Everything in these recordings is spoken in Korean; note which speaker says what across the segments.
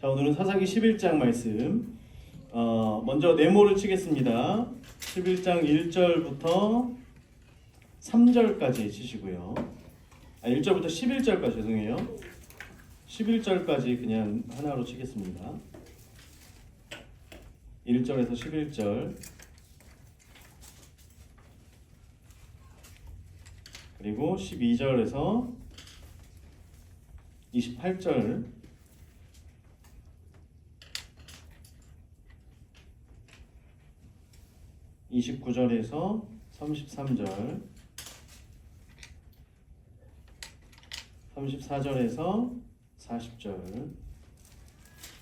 Speaker 1: 자, 오늘은 사사기 11장 말씀. 먼저 네모를 치겠습니다. 11장 1절부터 3절까지 치시고요. 1절부터 11절까지 죄송해요. 11절까지 그냥 하나로 치겠습니다. 1절에서 11절. 그리고 12절에서 28절. 29절에서 33절, 34절에서 40절,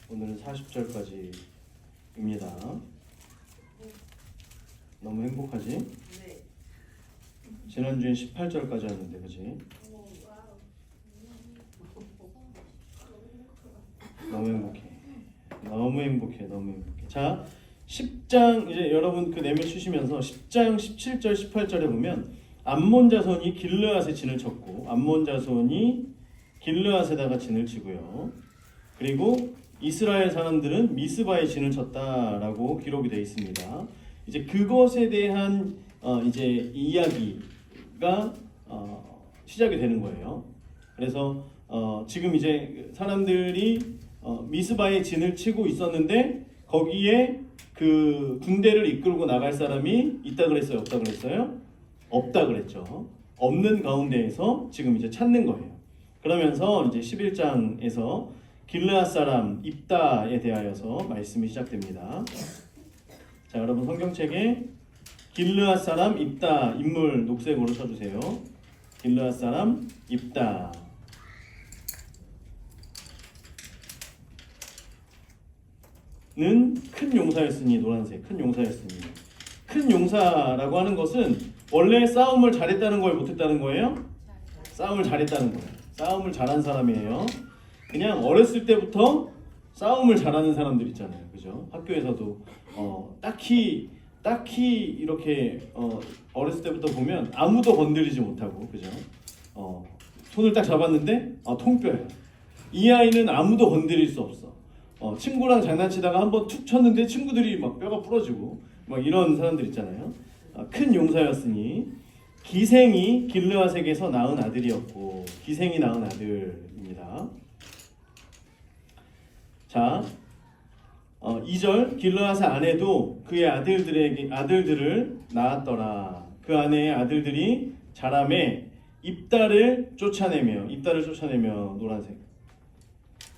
Speaker 1: 오늘은 40절까지입니다. 너무 행복하지?
Speaker 2: 네.
Speaker 1: 지난주엔 18절까지였는데, 그치? 너무 행복해. 너무 행복해. 너무 행복해. 자, 10장 이제 여러분 그 내면 치시면서 10장 17절 18절에 보면 암몬 자손이 길르앗에 진을 쳤고 암몬 자손이 길르앗에다가 진을 치고요. 그리고 이스라엘 사람들은 미스바에 진을 쳤다라고 기록이 되어 있습니다. 이제 그것에 대한 이제 이야기가 시작이 되는 거예요. 그래서 지금 이제 사람들이 미스바에 진을 치고 있었는데 거기에 그 군대를 이끌고 나갈 사람이 있다 그랬어요? 없다 그랬어요? 없다 그랬죠. 없는 가운데에서 지금 이제 찾는 거예요. 그러면서 이제 11장에서 길르앗 사람 입다에 대하여서 말씀이 시작됩니다. 자, 여러분 성경책에 길르앗 사람 입다 인물 녹색으로 쳐주세요. 길르앗 사람 입다. 는 큰 용사였으니 노란색 큰 용사였으니 큰 용사라고 하는 것은 원래 싸움을 잘했다는 거예요, 못했다는 거예요? 싸움을 잘했다는 거예요. 싸움을 잘한 사람이에요. 그냥 어렸을 때부터 싸움을 잘하는 사람들 있잖아요, 그죠? 학교에서도 딱히 이렇게 어렸을 때부터 보면 아무도 건드리지 못하고, 그죠? 손을 딱 잡았는데 통뼈야. 이 아이는 아무도 건드릴 수 없어. 친구랑 장난치다가 한번 툭 쳤는데 친구들이 막 뼈가 부러지고 막 이런 사람들 있잖아요. 큰 용사였으니 기생이 길르앗에게서 낳은 아들이었고 기생이 낳은 아들입니다. 자, 2절 길르앗의 아내도 그의 아들들을 낳았더라. 그 아내의 아들들이 자라매 입다를 쫓아내며 노란색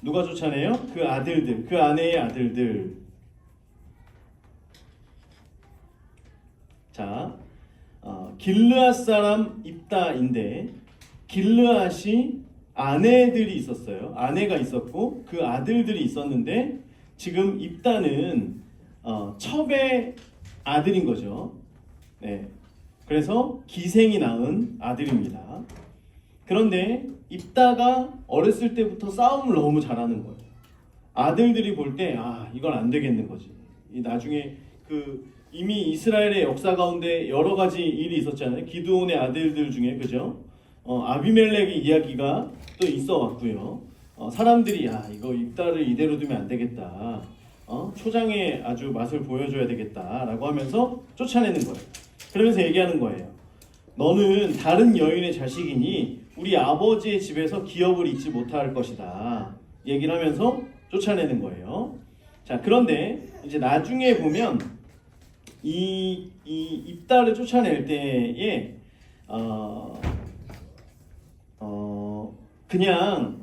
Speaker 1: 누가 쫓아내요? 그 아들들, 그 아내의 아들들. 자, 길르앗 사람 입다인데 길르앗이 아내들이 있었어요. 아내가 있었고 그 아들들이 있었는데 지금 입다는 첩의 아들인 거죠. 네, 그래서 기생이 낳은 아들입니다. 그런데 입다가 어렸을 때부터 싸움을 너무 잘하는 거예요. 아들들이 볼 때 이건 안 되겠는 거지. 나중에 이미 이스라엘의 역사 가운데 여러 가지 일이 있었잖아요. 기드온의 아들들 중에, 그죠? 아비멜렉의 이야기가 또 있어 왔고요. 사람들이 이거 입다를 이대로 두면 안 되겠다. 초장에 아주 맛을 보여줘야 되겠다라고 하면서 쫓아내는 거예요. 그러면서 얘기하는 거예요. 너는 다른 여인의 자식이니 우리 아버지의 집에서 기업을 잊지 못할 것이다. 얘기를 하면서 쫓아내는 거예요. 자, 그런데 이제 나중에 보면 이 입다를 쫓아낼 때에 그냥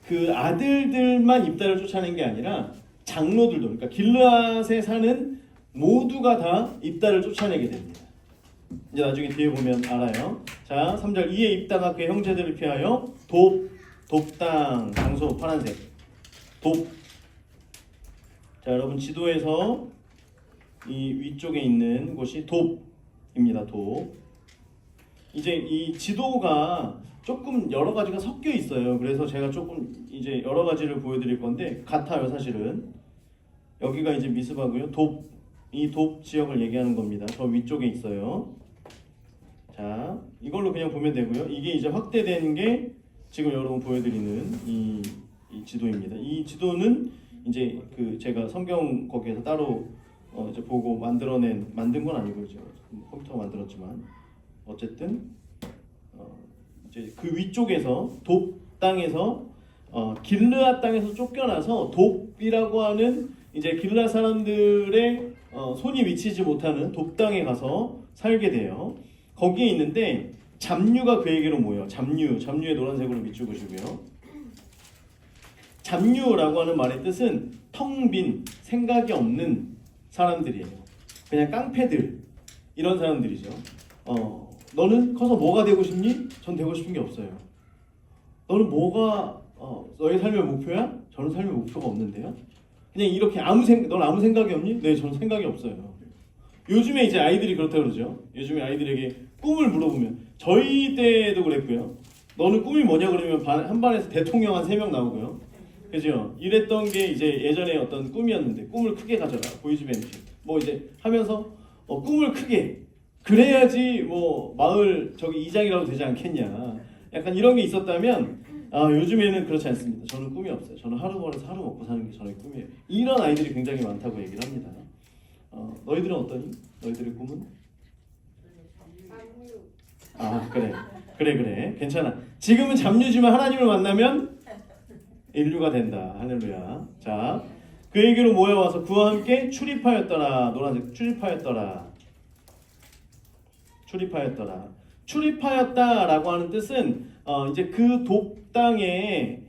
Speaker 1: 그 아들들만 입다를 쫓아낸 게 아니라 장로들도, 그러니까 길르앗에 사는 모두가 다 입다를 쫓아내게 됩니다. 이제 나중에 뒤에 보면 알아요. 자, 3절 이에 입다가 그의 형제들을 피하여 돕당 장소 파란색 돕. 자, 여러분 지도에서 이 위쪽에 있는 곳이 돕입니다. 돕. 이제 이 지도가 조금 여러 가지가 섞여 있어요. 그래서 제가 조금 이제 여러 가지를 보여드릴 건데 같아요, 사실은. 여기가 이제 미스바고요. 이 돕 지역을 얘기하는 겁니다. 저 위쪽에 있어요. 자, 이걸로 그냥 보면 되고요. 이게 이제 확대되는 게 지금 여러분 보여드리는 이 이 지도입니다. 이 지도는 이제 그 제가 성경 거기에서 따로 이제 보고 만든 건 아니고 이제 컴퓨터가 만들었지만 어쨌든 이제 그 위쪽에서 돕 땅에서 길르앗 땅에서 쫓겨나서 돕이라고 하는 이제 길르앗 사람들의 손이 미치지 못하는 돕 땅에 가서 살게 돼요. 거기에 있는데 잡류가 그에게로 모여. 잡류의 노란색으로 밑줄그시고요. 잡류라고 하는 말의 뜻은 텅 빈 생각이 없는 사람들이에요. 그냥 깡패들 이런 사람들이죠. 너는 커서 뭐가 되고 싶니? 전 되고 싶은 게 없어요. 너는 뭐가 너의 삶의 목표야? 저는 삶의 목표가 없는데요. 그냥 이렇게 넌 아무 생각이 없니? 네, 저는 생각이 없어요. 요즘에 이제 아이들이 그렇다 그러죠. 요즘에 아이들에게 꿈을 물어보면 저희 때도 그랬고요. 너는 꿈이 뭐냐 그러면 한 반에서 대통령 한 3명 나오고요. 그죠? 이랬던 게 이제 예전에 어떤 꿈이었는데 꿈을 크게 가져라. 보이즈밴드 뭐 이제 하면서 꿈을 크게 그래야지 뭐 마을 저기 이장이라도 되지 않겠냐. 약간 이런 게 있었다면 요즘에는 그렇지 않습니다. 저는 꿈이 없어요. 저는 하루 벌어서 하루 먹고 사는 게 저의 꿈이에요. 이런 아이들이 굉장히 많다고 얘기를 합니다. 너희들은 어떠니? 너희들의 꿈은? 그래 괜찮아. 지금은 잡류지만 하나님을 만나면 인류가 된다. 할렐루야. 자, 그에게로 모여와서 그와 함께 출입하였더라. 노란색 출입하였다라고 하는 뜻은 이제 그 돕 땅에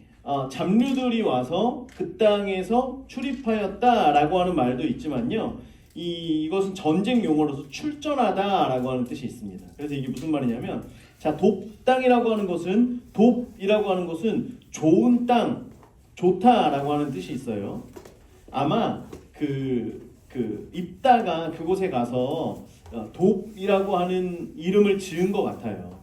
Speaker 1: 잡류들이 와서 그 땅에서 출입하였다라고 하는 말도 있지만요. 이것은 전쟁 용어로서 출전하다라고 하는 뜻이 있습니다. 그래서 이게 무슨 말이냐면, 자, 돕 땅이라고 하는 것은 돕이라고 하는 것은 좋은 땅, 좋다라고 하는 뜻이 있어요. 아마 입다가 그곳에 가서 돕이라고 하는 이름을 지은 것 같아요.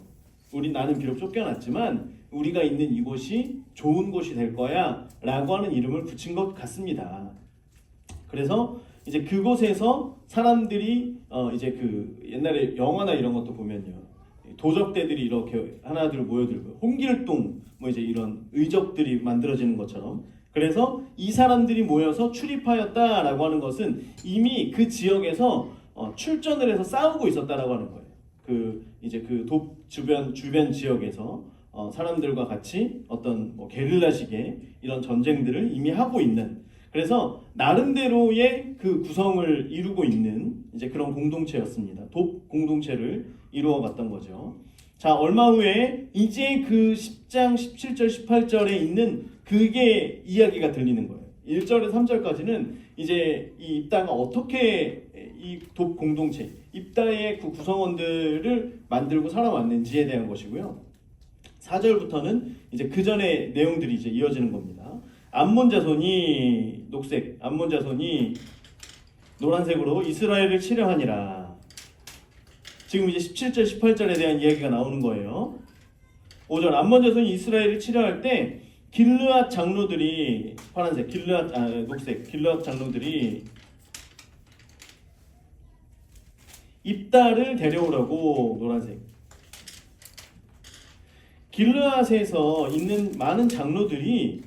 Speaker 1: 나는 비록 쫓겨났지만 우리가 있는 이곳이 좋은 곳이 될 거야 라고 하는 이름을 붙인 것 같습니다. 그래서 이제 그곳에서 사람들이 이제 그 옛날에 영화나 이런 것도 보면요, 도적대들이 이렇게 하나둘 모여들고 홍길동 뭐 이제 이런 의적들이 만들어지는 것처럼, 그래서 이 사람들이 모여서 출입하였다라고 하는 것은 이미 그 지역에서 출전을 해서 싸우고 있었다라고 하는 거예요. 이제 그 돕 주변 지역에서 사람들과 같이 어떤 뭐 게릴라식의 이런 전쟁들을 이미 하고 있는, 그래서 나름대로의 그 구성을 이루고 있는 이제 그런 공동체였습니다. 돕 공동체를 이루어갔던 거죠. 자, 얼마 후에 이제 그 10장 17절 18절에 있는 그게 이야기가 들리는 거예요. 1절에서 3절까지는 이제 이 입다가 어떻게 이 돕 공동체, 입다의 그 구성원들을 만들고 살아왔는지에 대한 것이고요. 4절부터는 이제 그 전의 내용들이 이제 이어지는 겁니다. 암몬 자손이 녹색, 암몬 자손이 노란색으로 이스라엘을 치려하니라. 지금 이제 17절, 18절에 대한 이야기가 나오는 거예요. 5절, 암몬 자손이 이스라엘을 치려할 때 길르앗 장로들이 파란색, 녹색, 길르앗 장로들이 입다를 데려오라고 노란색. 길르앗에서 있는 많은 장로들이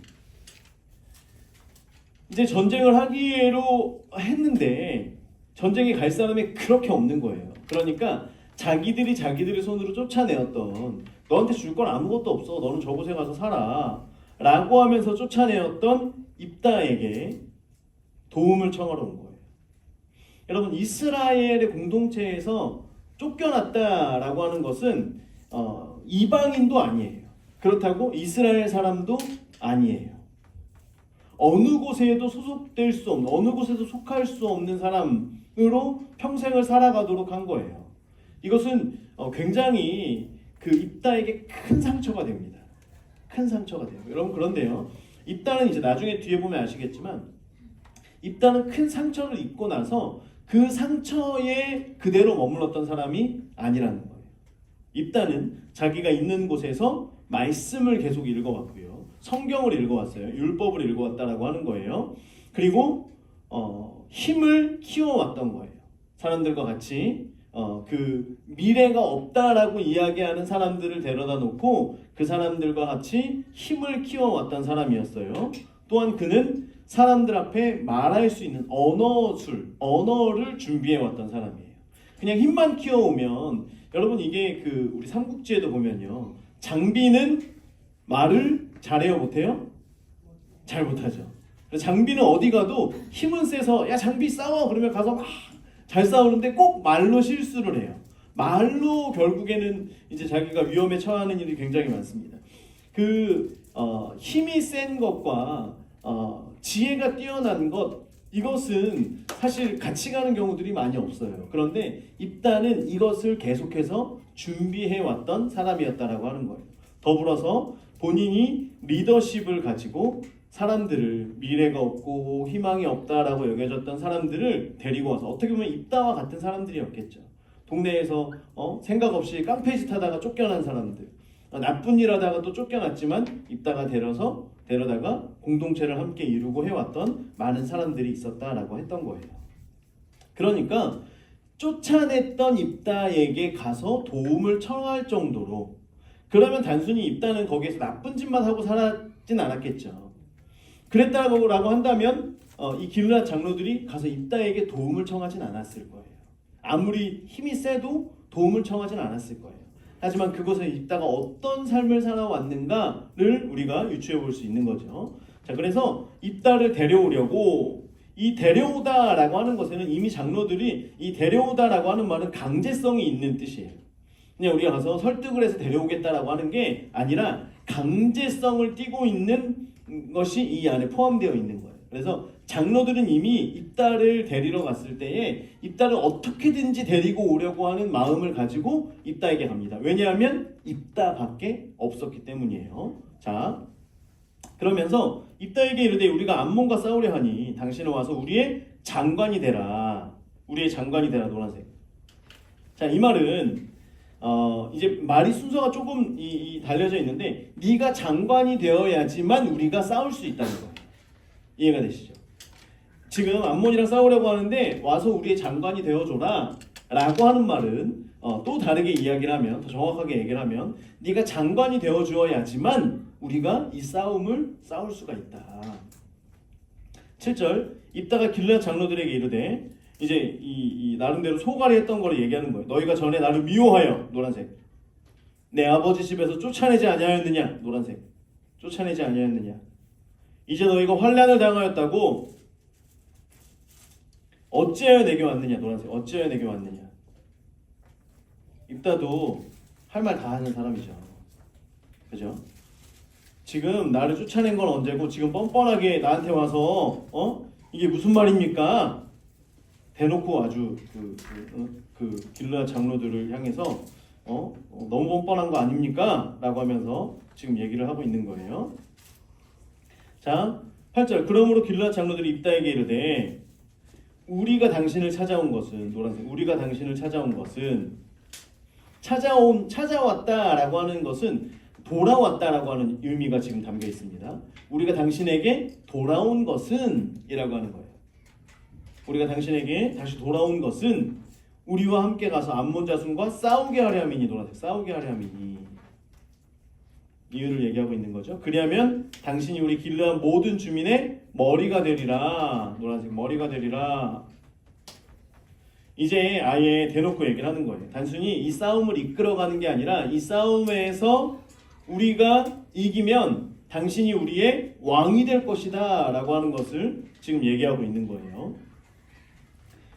Speaker 1: 이제 전쟁을 하기로 했는데 전쟁에 갈 사람이 그렇게 없는 거예요. 그러니까 자기들의 손으로 쫓아내었던, 너한테 줄 건 아무것도 없어, 너는 저곳에 가서 살아 라고 하면서 쫓아내었던 입다에게 도움을 청하러 온 거예요. 여러분, 이스라엘의 공동체에서 쫓겨났다라고 하는 것은 이방인도 아니에요. 그렇다고 이스라엘 사람도 아니에요. 어느 곳에도 소속될 수 없는, 어느 곳에도 속할 수 없는 사람으로 평생을 살아가도록 한 거예요. 이것은 굉장히 그 입다에게 큰 상처가 됩니다. 큰 상처가 돼요. 여러분, 그런데요, 입다는 이제 나중에 뒤에 보면 아시겠지만 입다는 큰 상처를 입고 나서 그 상처에 그대로 머물렀던 사람이 아니라는 거예요. 입다는 자기가 있는 곳에서 말씀을 계속 읽어왔고요, 성경을 읽어왔어요. 율법을 읽어왔다라고 하는 거예요. 그리고 힘을 키워왔던 거예요. 사람들과 같이 그 미래가 없다라고 이야기하는 사람들을 데려다 놓고 그 사람들과 같이 힘을 키워왔던 사람이었어요. 또한 그는 사람들 앞에 말할 수 있는 언어를 준비해왔던 사람이에요. 그냥 힘만 키워오면 여러분 이게 그 우리 삼국지에도 보면요. 장비는 말을 잘해요 못해요? 잘 못하죠. 장비는 어디 가도 힘은 세서 야 장비 싸워 그러면 가서 막 잘 싸우는데 꼭 말로 실수를 해요. 말로 결국에는 이제 자기가 위험에 처하는 일이 굉장히 많습니다. 힘이 센 것과 지혜가 뛰어난 것 이것은 사실 같이 가는 경우들이 많이 없어요. 그런데 입다는 이것을 계속해서 준비해 왔던 사람이었다라고 하는 거예요. 더불어서 본인이 리더십을 가지고 사람들을 미래가 없고 희망이 없다라고 여겨졌던 사람들을 데리고 와서 어떻게 보면 입다와 같은 사람들이었겠죠. 동네에서 생각 없이 깡패짓 하다가 쫓겨난 사람들, 나쁜 일 하다가 또 쫓겨났지만 입다가 데려다가 공동체를 함께 이루고 해왔던 많은 사람들이 있었다라고 했던 거예요. 그러니까 쫓아냈던 입다에게 가서 도움을 청할 정도로, 그러면 단순히 입다는 거기에서 나쁜 짓만 하고 살았진 않았겠죠. 그랬다고 한다면 이 길르앗 장로들이 가서 입다에게 도움을 청하진 않았을 거예요. 아무리 힘이 세도 도움을 청하진 않았을 거예요. 하지만 그곳에 입다가 어떤 삶을 살아왔는가를 우리가 유추해 볼 수 있는 거죠. 자, 그래서 입다를 데려오려고, 이 데려오다라고 하는 것에는 이미 장로들이 이 데려오다라고 하는 말은 강제성이 있는 뜻이에요. 그냥 우리가 가서 설득을 해서 데려오겠다라고 하는 게 아니라 강제성을 띠고 있는 것이 이 안에 포함되어 있는 거예요. 그래서 장로들은 이미 입다를 데리러 갔을 때에 입다를 어떻게든지 데리고 오려고 하는 마음을 가지고 입다에게 갑니다. 왜냐하면 입다밖에 없었기 때문이에요. 자, 그러면서 입다에게 이르되 우리가 암몬과 싸우려 하니 당신은 와서 우리의 장관이 되라. 우리의 장관이 되라. 노란색. 자, 이 말은 이제 말이 순서가 조금 달려져 있는데 네가 장관이 되어야지만 우리가 싸울 수 있다는 거예요. 이해가 되시죠? 지금 암몬이랑 싸우려고 하는데 와서 우리의 장관이 되어줘라 라고 하는 말은 또 다르게 이야기를 하면, 더 정확하게 얘기를 하면 네가 장관이 되어주어야지만 우리가 이 싸움을 싸울 수가 있다. 7절 입다가 길르앗 장로들에게 이르되, 이제 이 나름대로 소갈이 했던 거를 얘기하는 거예요. 너희가 전에 나를 미워하여, 노란색, 내 아버지 집에서 쫓아내지 아니하였느냐, 노란색, 쫓아내지 아니하였느냐. 이제 너희가 환난을 당하였다고 어찌하여 내게 왔느냐, 노란색, 어찌하여 내게 왔느냐. 입다도 할 말 다 하는 사람이죠. 그죠? 지금 나를 쫓아낸 건 언제고 지금 뻔뻔하게 나한테 와서 이게 무슨 말입니까? 대놓고 아주 그 길르앗 장로들을 향해서 너무 뻔뻔한 거 아닙니까? 라고 하면서 지금 얘기를 하고 있는 거예요. 자, 8절 그러므로 길르앗 장로들이 입다에게 이르되 우리가 당신을 찾아온 것은, 노란색, 우리가 당신을 찾아온 것은, 찾아왔다라고 하는 것은 돌아왔다라고 하는 의미가 지금 담겨 있습니다. 우리가 당신에게 돌아온 것은 이라고 하는 거예요. 우리가 당신에게 다시 돌아온 것은 우리와 함께 가서 암몬 자손과 싸우게 하려 함이니, 노란색, 싸우게 하려 함이니. 이유를 얘기하고 있는 거죠. 그리하면 당신이 우리 길르앗 모든 주민의 머리가 되리라. 노란색, 머리가 되리라. 이제 아예 대놓고 얘기를 하는 거예요. 단순히 이 싸움을 이끌어가는 게 아니라 이 싸움에서 우리가 이기면 당신이 우리의 왕이 될 것이다 라고 하는 것을 지금 얘기하고 있는 거예요.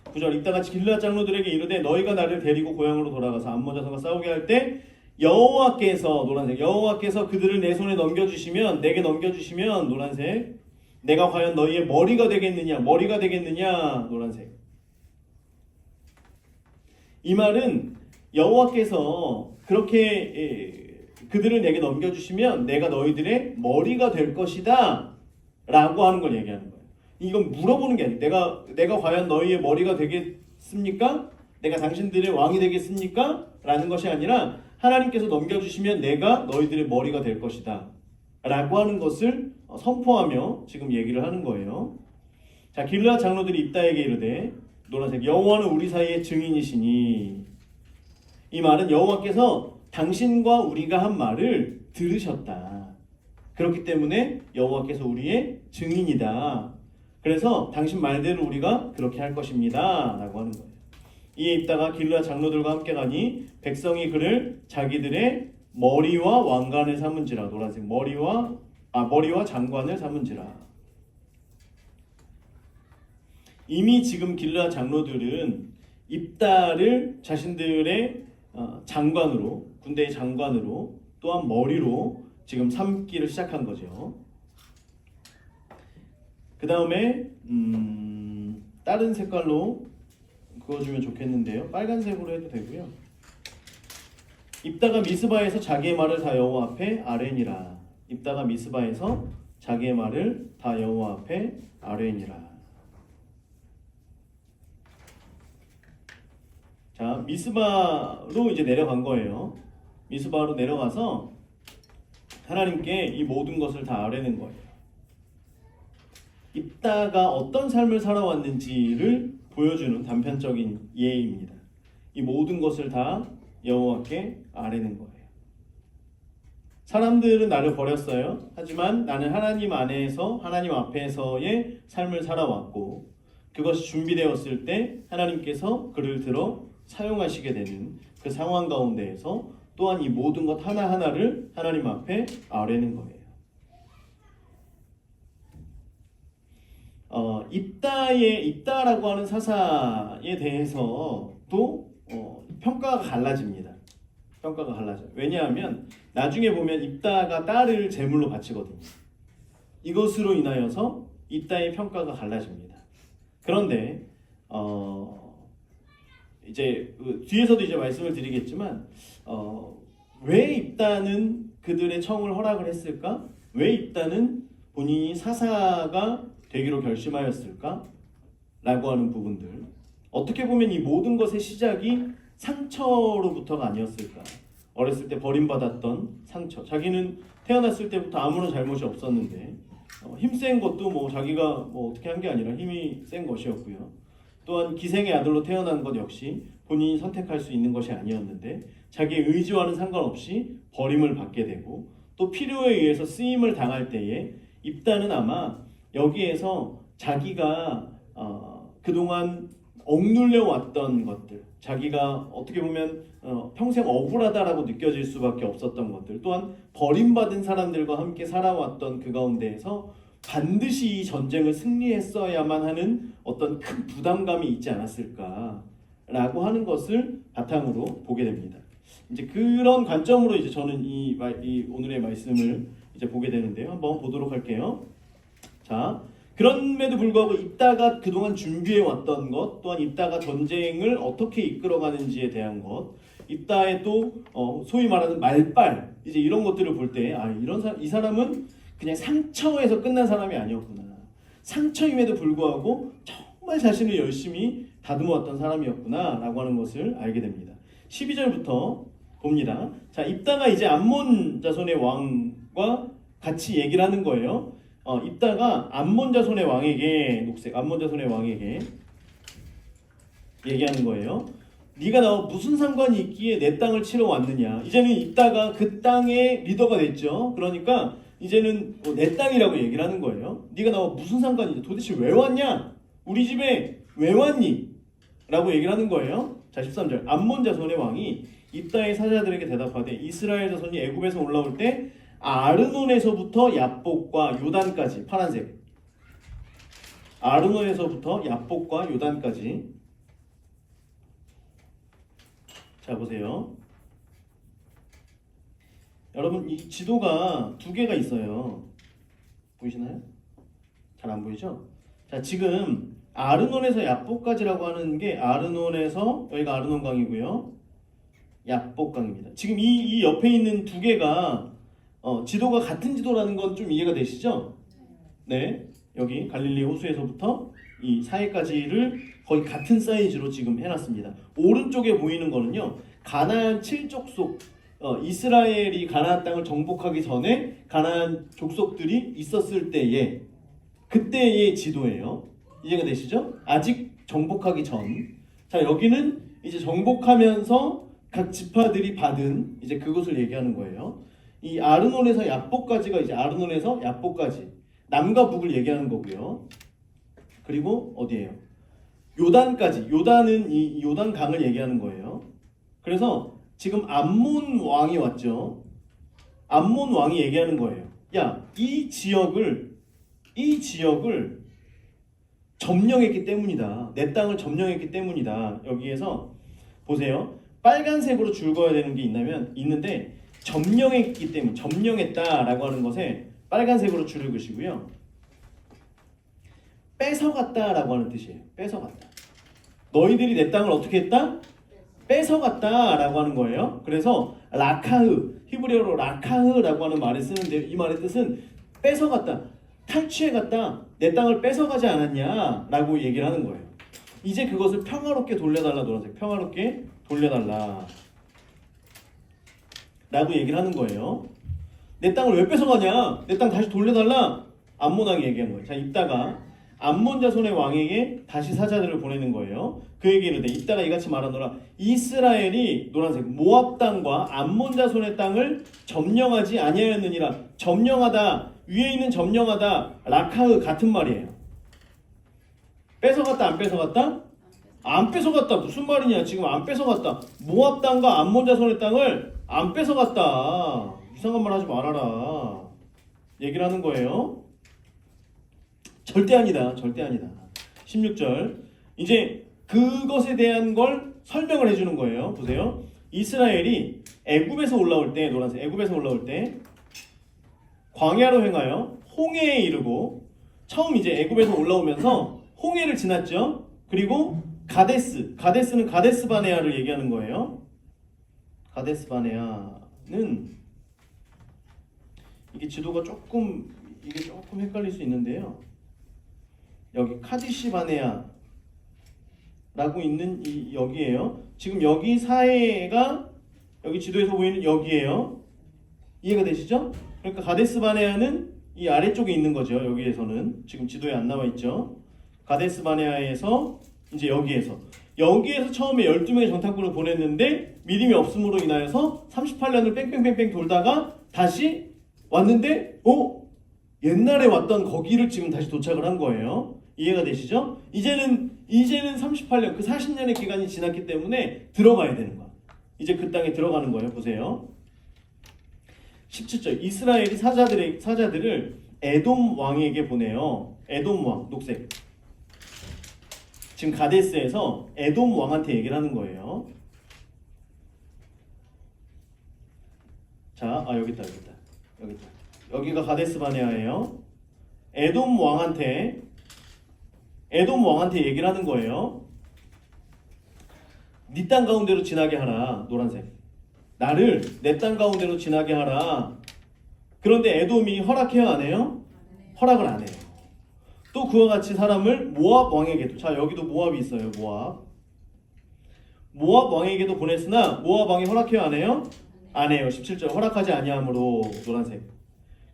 Speaker 1: 9절 이따같이 길르앗 장로들에게 이르되 너희가 나를 데리고 고향으로 돌아가서 암몬 자손과 싸우게 할 때 여호와께서, 노란색, 여호와께서 그들을 내 손에 넘겨주시면, 내게 넘겨주시면, 노란색, 내가 과연 너희의 머리가 되겠느냐, 머리가 되겠느냐, 노란색. 이 말은 여호와께서 그렇게 그들을 내게 넘겨주시면 내가 너희들의 머리가 될 것이다 라고 하는 걸 얘기하는 거예요. 이건 물어보는 게 아니에요. 내가 과연 너희의 머리가 되겠습니까? 내가 당신들의 왕이 되겠습니까? 라는 것이 아니라 하나님께서 넘겨주시면 내가 너희들의 머리가 될 것이다 라고 하는 것을 선포하며 지금 얘기를 하는 거예요. 자, 길르앗 장로들이 입다에게 이르되, 노란색, 여호와는 우리 사이의 증인이시니 이 말은 여호와께서 당신과 우리가 한 말을 들으셨다. 그렇기 때문에 여호와께서 우리의 증인이다. 그래서 당신 말대로 우리가 그렇게 할 것입니다. 라고 하는 거예요. 이에 입다가 길르앗 장로들과 함께 가니 백성이 그를 자기들의 머리와 왕관을 삼은지라. 노란색 머리와 장관을 삼은지라. 이미 지금 길르앗 장로들은 입다를 자신들의 장관으로, 군대의 장관으로, 또한 머리로 지금 삼기를 시작한 거죠. 그 다음에 다른 색깔로 그어주면 좋겠는데요. 빨간색으로 해도 되고요. 입다가 미스바에서 자기의 말을 다 여호와 앞에 아뢰니라. 입다가 미스바에서 자기의 말을 다 여호와 앞에 아뢰니라. 자, 미스바로 이제 내려간 거예요. 미스바로 내려가서 하나님께 이 모든 것을 다 아뢰는 거예요. 입다가 어떤 삶을 살아왔는지를 보여주는 단편적인 예입니다. 이 모든 것을 다 여호와께 아뢰는 거예요. 사람들은 나를 버렸어요. 하지만 나는 하나님 안에서, 하나님 앞에서의 삶을 살아왔고, 그것이 준비되었을 때 하나님께서 그를 들어 사용하시게 되는 그 상황 가운데에서 또한 이 모든 것 하나하나를 하나님 앞에 아뢰는 거예요. 입다라고 하는 사사에 대해서도 평가가 갈라집니다. 평가가 갈라져요. 왜냐하면 나중에 보면 입다가 딸을 제물로 바치거든요. 이것으로 인하여서 입다의 평가가 갈라집니다. 그런데 이제 뒤에서도 이제 말씀을 드리겠지만 왜 입다는 그들의 청을 허락을 했을까? 왜 입다는 본인이 사사가 되기로 결심하였을까? 라고 하는 부분들, 어떻게 보면 이 모든 것의 시작이 상처로부터가 아니었을까? 어렸을 때 버림받았던 상처, 자기는 태어났을 때부터 아무런 잘못이 없었는데 힘센 것도 뭐 자기가 뭐 어떻게 한 게 아니라 힘이 센 것이었고요. 또한 기생의 아들로 태어난 것 역시 본인이 선택할 수 있는 것이 아니었는데 자기의 의지와는 상관없이 버림을 받게 되고, 또 필요에 의해서 쓰임을 당할 때에 입다는 아마 여기에서 자기가 그동안 억눌려 왔던 것들, 자기가 어떻게 보면 평생 억울하다라고 느껴질 수밖에 없었던 것들, 또한 버림받은 사람들과 함께 살아왔던 그 가운데에서 반드시 이 전쟁을 승리했어야만 하는 어떤 큰 부담감이 있지 않았을까라고 하는 것을 바탕으로 보게 됩니다. 이제 그런 관점으로 이제 저는 이 오늘의 말씀을 이제 보게 되는데요. 한번 보도록 할게요. 자, 그럼에도 불구하고 입다가 그동안 준비해 왔던 것, 또한 입다가 전쟁을 어떻게 이끌어가는지에 대한 것, 입다의 또 소위 말하는 말빨, 이제 이런 것들을 볼 때 이 사람은 그냥 상처에서 끝난 사람이 아니었구나. 상처임에도 불구하고 정말 자신을 열심히 다듬어왔던 사람이었구나 라고 하는 것을 알게 됩니다. 12절부터 봅니다. 자, 입다가 이제 암몬 자손의 왕과 같이 얘기를 하는 거예요. 입다가 암몬 자손의 왕에게, 녹색 암몬 자손의 왕에게 얘기하는 거예요. 네가 나와 무슨 상관이 있기에 내 땅을 치러 왔느냐. 이제는 입다가 그 땅의 리더가 됐죠. 그러니까 이제는 내 땅이라고 얘기를 하는 거예요. 네가 나와 무슨 상관이냐. 도대체 왜 왔냐? 우리 집에 왜 왔니? 라고 얘기를 하는 거예요. 자, 13절. 암몬 자손의 왕이 입다의 사자들에게 대답하되 이스라엘 자손이 애굽에서 올라올 때 아르논에서부터 야복과 요단까지, 파란색, 아르논에서부터 야복과 요단까지. 자, 보세요. 여러분, 이 지도가 두 개가 있어요. 보이시나요? 잘 안 보이죠? 자, 지금 아르논에서 야복까지라고 하는 게 아르논에서, 여기가 아르논강이고요, 야복강입니다. 지금 이 옆에 있는 두 개가 지도가 같은 지도라는 건 좀 이해가 되시죠? 네, 여기 갈릴리 호수에서부터 이 사해까지를 거의 같은 사이즈로 지금 해놨습니다. 오른쪽에 보이는 거는요, 가나안 7족속, 이스라엘이 가나안 땅을 정복하기 전에 가나안 족속들이 있었을 때의 그때의 지도예요. 이해가 되시죠? 아직 정복하기 전. 자, 여기는 이제 정복하면서 각 지파들이 받은 이제 그것을 얘기하는 거예요. 이 아르논에서 야복까지가 이제 아르논에서 야복까지 남과 북을 얘기하는 거고요. 그리고 어디예요? 요단까지. 요단은 이 요단 강을 얘기하는 거예요. 그래서 지금 암몬 왕이 왔죠. 암몬 왕이 얘기하는 거예요. 야, 이 지역을 점령했기 때문이다. 내 땅을 점령했기 때문이다. 여기에서 보세요. 빨간색으로 줄 그어야 되는 게 있는데 점령했기 때문에 점령했다라고 하는 것에 빨간색으로 줄을 그시고요. 뺏어갔다라고 하는 뜻이에요. 뺏어갔다. 너희들이 내 땅을 어떻게 했다? 뺏어갔다라고 하는 거예요. 그래서 라카흐, 히브리어로 라카흐라고 하는 말을 쓰는데 이 말의 뜻은 뺏어갔다, 탈취해갔다, 내 땅을 뺏어가지 않았냐라고 얘기를 하는 거예요. 이제 그것을 평화롭게 돌려달라. 노란색 평화롭게 돌려달라 라고 얘기를 하는 거예요. 내 땅을 왜 뺏어가냐? 내 땅 다시 돌려달라. 암몬 왕이 얘기한 거예요. 자, 이따가 암몬 자손의 왕에게 다시 사자들을 보내는 거예요. 그에게 이르되 이따가 이같이 말하노라. 이스라엘이 노란색 모압 땅과 암몬 자손의 땅을 점령하지 아니하였느니라. 점령하다, 위에 있는 점령하다, 라카흐 같은 말이에요. 뺏어갔다 안 뺏어갔다? 안 뺏어갔다. 무슨 말이냐? 지금 안 뺏어갔다. 모압 땅과 암몬 자손의 땅을 안 뺏어갔다. 이상한 말 하지 말아라. 얘기를 하는 거예요. 절대 아니다. 절대 아니다. 16절. 이제 그것에 대한 걸 설명을 해주는 거예요. 보세요. 이스라엘이 애굽에서 올라올 때, 노란색 애굽에서 올라올 때 광야로 행하여 홍해에 이르고, 처음 이제 애굽에서 올라오면서 홍해를 지났죠. 그리고 가데스는 가데스 바네아를 얘기하는 거예요. 가데스 바네아는 이게 지도가 조금 헷갈릴 수 있는데요. 여기 카디시 바네아라고 있는 여기에요. 지금 여기 사해가 여기 지도에서 보이는 여기에요. 이해가 되시죠? 그러니까 가데스 바네아는 이 아래쪽에 있는 거죠. 여기에서는 지금 지도에 안 나와 있죠. 가데스 바네아에서 이제 여기에서 처음에 12명의 정탐꾼을 보냈는데 믿음이 없음으로 인하여서 38년을 뺑뺑뺑뺑 돌다가 다시 왔는데 옛날에 왔던 거기를 지금 다시 도착을 한 거예요. 이해가 되시죠? 이제는 38년, 그 40년의 기간이 지났기 때문에 들어가야 되는 거야. 이제 그 땅에 들어가는 거예요. 보세요. 17절. 이스라엘이 사자들을 에돔 왕에게 보내요. 에돔 왕, 녹색. 지금 가데스에서 에돔 왕한테 얘기를 하는 거예요. 자, 여기 있다. 여기가 가데스 바네아예요. 에돔 왕한테 얘기를 하는 거예요. 네 땅 가운데로 지나게 하라. 노란색. 나를 내 땅 가운데로 지나게 하라. 그런데 에돔이 허락해요, 안 해요? 허락을 안 해요. 또 그와 같이 사람을 모압 왕에게도, 자 여기도 모압이 있어요. 모압 왕에게도 보냈으나 모압 왕이 허락해요, 안 해요? 안 해요. 17절. 허락하지 아니하므로. 노란색.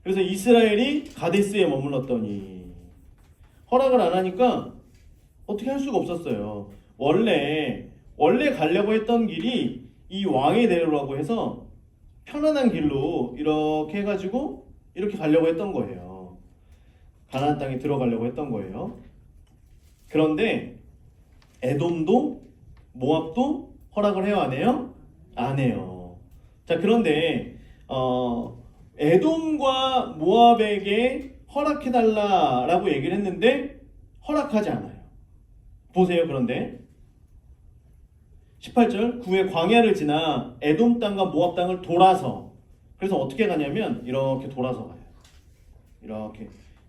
Speaker 1: 그래서 이스라엘이 가데스에 머물렀더니 허락을 안 하니까 어떻게 할 수가 없었어요. 원래 가려고 했던 길이 이 왕의 대로라고 해서 편안한 길로 이렇게 해가지고 이렇게 가려고 했던 거예요. 가나안 땅에 들어가려고 했던 거예요. 그런데 에돔도 모압도 허락을 해요, 안 해요? 안 해요. 자, 그런데 에돔과 모압에게 허락해달라라고 얘기를 했는데 허락하지 않아요. 보세요. 그런데 18절. 그 후에 광야를 지나 에돔 땅과 모압 땅을 돌아서, 그래서 어떻게 가냐면 이렇게 돌아서 가요.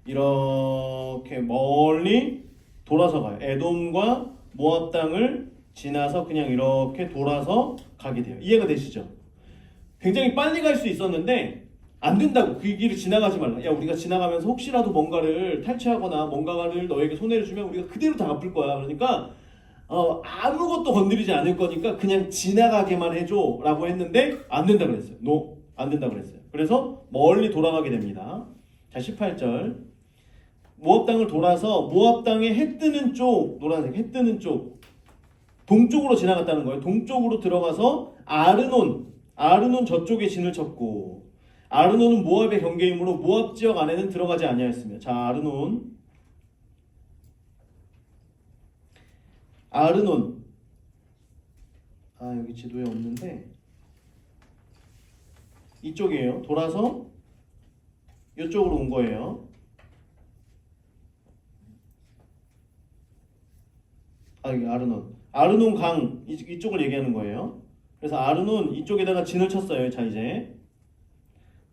Speaker 1: 이렇게 멀리 돌아서 가요. 에돔과 모압 땅을 지나서 그냥 이렇게 돌아서 가게 돼요. 이해가 되시죠? 굉장히 빨리 갈 수 있었는데 안 된다고. 그 길을 지나가지 말라. 야, 우리가 지나가면서 혹시라도 뭔가를 탈취하거나 뭔가를 너에게 손해를 주면 우리가 그대로 다 갚을 거야. 그러니까 아무것도 건드리지 않을 거니까 그냥 지나가게만 해줘 라고 했는데 안 된다 그랬어요. 안 된다 그랬어요. 그래서 멀리 돌아가게 됩니다. 자, 18절. 모압 땅을 돌아서 모압 땅의 해 뜨는 쪽, 노란색 해 뜨는 쪽, 동쪽으로 지나갔다는 거예요. 동쪽으로 들어가서 아르논 저쪽에 진을 쳤고, 아르논은 모압의 경계이므로 모압 지역 안에는 들어가지 아니하였으며. 자, 아르논. 여기 지도에 없는데 이쪽이에요. 돌아서 이쪽으로 온 거예요. 여기 아르논 강 이쪽을 얘기하는 거예요. 그래서 아르논 이쪽에다가 진을 쳤어요. 자, 이제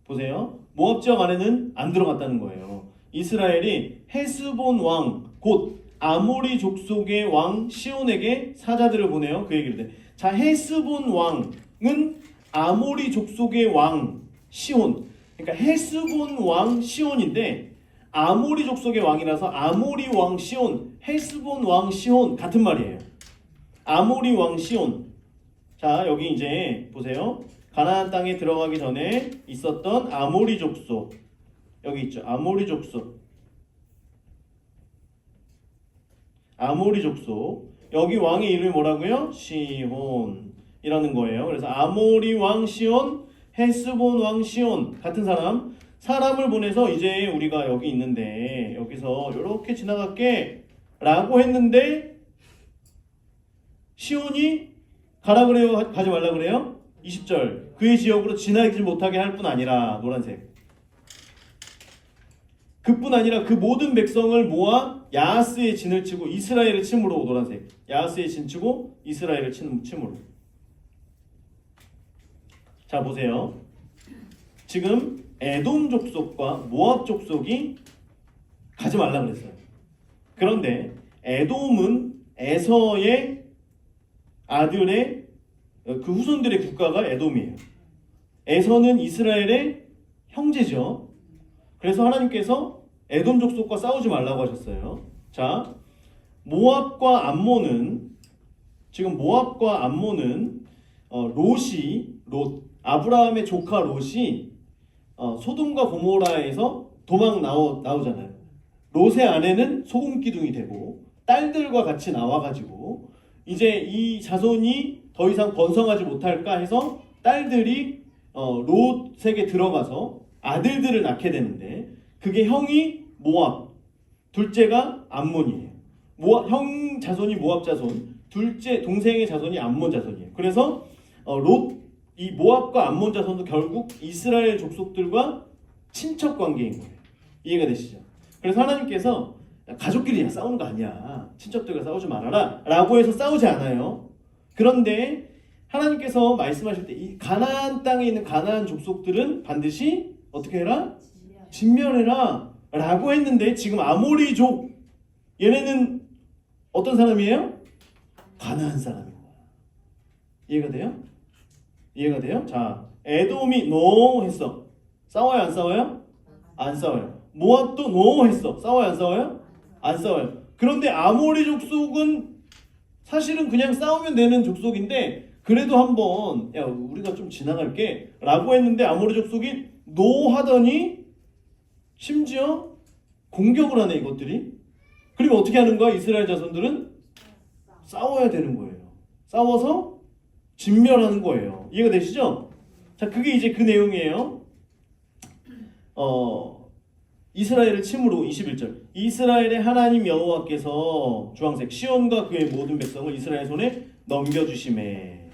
Speaker 1: 보세요. 모압 지역 안에는 안 들어갔다는 거예요. 이스라엘이 헤스본 왕 곧 아모리 족속의 왕 시온에게 사자들을 보내요. 그 얘기를 해. 자, 헤스본 왕은 아모리 족속의 왕 시온. 그러니까 헤스본 왕 시온인데 아모리 족속의 왕이라서 아모리 왕 시온, 헤스본 왕 시온 같은 말이에요. 아모리 왕 시온. 자, 여기 이제 보세요. 가나안 땅에 들어가기 전에 있었던 아모리 족속. 여기 있죠. 아모리 족속. 여기 왕의 이름이 뭐라고요? 시온이라는 거예요. 그래서 아모리 왕 시온, 헤스본 왕 시온 같은 사람을 보내서 이제 우리가 여기 있는데 여기서 이렇게 지나갈게 라고 했는데 시온이 가라 그래요? 가지 말라 그래요? 20절. 그의 지역으로 지나지 못하게 할 뿐 아니라 노란색. 그뿐 아니라 그 모든 백성을 모아 야하스의 진을 치고 이스라엘을 침으로. 노란색. 야하스의 진 치고 이스라엘을 침으로. 자, 보세요. 지금 에돔 족속과 모압 족속이 가지 말라 그랬어요. 그런데 에돔은 에서의 아들의 그 후손들의 국가가 에돔이에요. 에서는 이스라엘의 형제죠. 그래서 하나님께서 에돔 족속과 싸우지 말라고 하셨어요. 자, 모압과 암몬은 아브라함의 조카 롯이 소돔과 고모라에서 도망 나오잖아요. 롯의 아내는 소금 기둥이 되고 딸들과 같이 나와가지고 이제 이 자손이 더 이상 번성하지 못할까 해서 딸들이 롯에게 들어가서 아들들을 낳게 되는데 그게 형이 모압, 둘째가 암몬이에요. 형 자손이 모압 자손, 둘째 동생의 자손이 암몬 자손이에요. 그래서 이 모압과 암몬 자손도 결국 이스라엘 족속들과 친척 관계인 거예요. 이해가 되시죠? 그래서 하나님께서 가족끼리 싸우는 거 아니야. 친척들과 싸우지 말아라 라고 해서 싸우지 않아요. 그런데 하나님께서 말씀하실 때 이 가나안 땅에 있는 가나안 족속들은 반드시 어떻게 해라? 진멸해라 라고 했는데 지금 아모리족 얘네는 어떤 사람이에요? 가나안 사람인 거야. 이해가 돼요? 이해가 돼요? 자, 에돔이 노 했어. 싸워요 안 싸워요? 안 싸워요. 모압도 노 했어. 싸워요 안 싸워요? 안 싸워요. 그런데 아모리 족속은 사실은 그냥 싸우면 되는 족속인데 그래도 한번 야 우리가 좀 지나갈게 라고 했는데 아모리 족속이 노 하더니 심지어 공격을 하네 이것들이. 그리고 어떻게 하는 거야? 이스라엘 자손들은 싸워야 되는 거예요. 싸워서 진멸하는 거예요. 이해가 되시죠? 자, 그게 이제 그 내용이에요. 이스라엘을 침으로 21절. 이스라엘의 하나님 여호와께서 주황색 시온과 그의 모든 백성을 이스라엘 손에 넘겨주심에.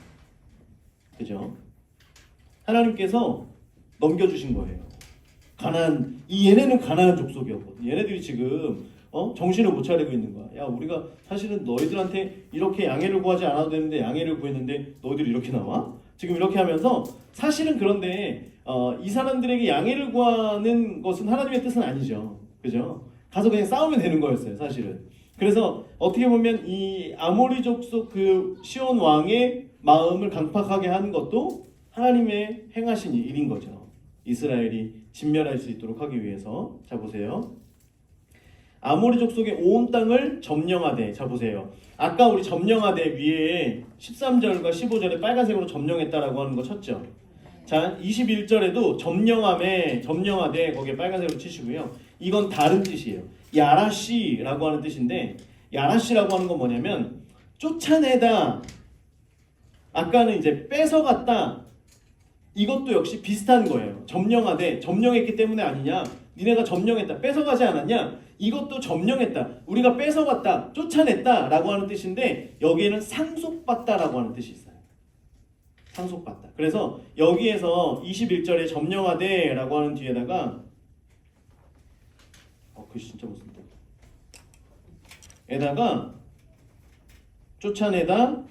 Speaker 1: 그죠? 하나님께서 넘겨주신 거예요. 얘네는 가나안 족속이었거든. 얘네들이 지금 정신을 못 차리고 있는 거야. 야, 우리가 사실은 너희들한테 이렇게 양해를 구하지 않아도 되는데 양해를 구했는데 너희들이 이렇게 나와? 지금 이렇게 하면서 사실은 그런데 이 사람들에게 양해를 구하는 것은 하나님의 뜻은 아니죠. 그죠? 가서 그냥 싸우면 되는 거였어요, 사실은. 그래서 어떻게 보면 이 아모리 족속 그 시온 왕의 마음을 강팍하게 하는 것도 하나님의 행하신 일인 거죠. 이스라엘이 진멸할 수 있도록 하기 위해서. 자, 보세요. 아모리 족속의 온 땅을 점령하되. 자, 보세요. 아까 우리 점령하되 위에 13절과 15절에 빨간색으로 점령했다라고 하는 거 쳤죠. 자, 21절에도 점령하되 거기에 빨간색으로 치시고요. 이건 다른 뜻이에요. 야라시라고 하는 뜻인데 야라시라고 하는 건 뭐냐면 쫓아내다. 아까는 이제 뺏어갔다. 이것도 역시 비슷한 거예요. 점령하되 점령했기 때문에 아니냐? 니네가 점령했다. 뺏어가지 않았냐? 이것도 점령했다. 우리가 뺏어갔다. 쫓아냈다라고 하는 뜻인데 여기에는 상속받다라고 하는 뜻이 있어요. 상속받다. 그래서 여기에서 21절에 점령하되라고 하는 뒤에다가 글씨 진짜 못 쓴다. 에다가 쫓아내다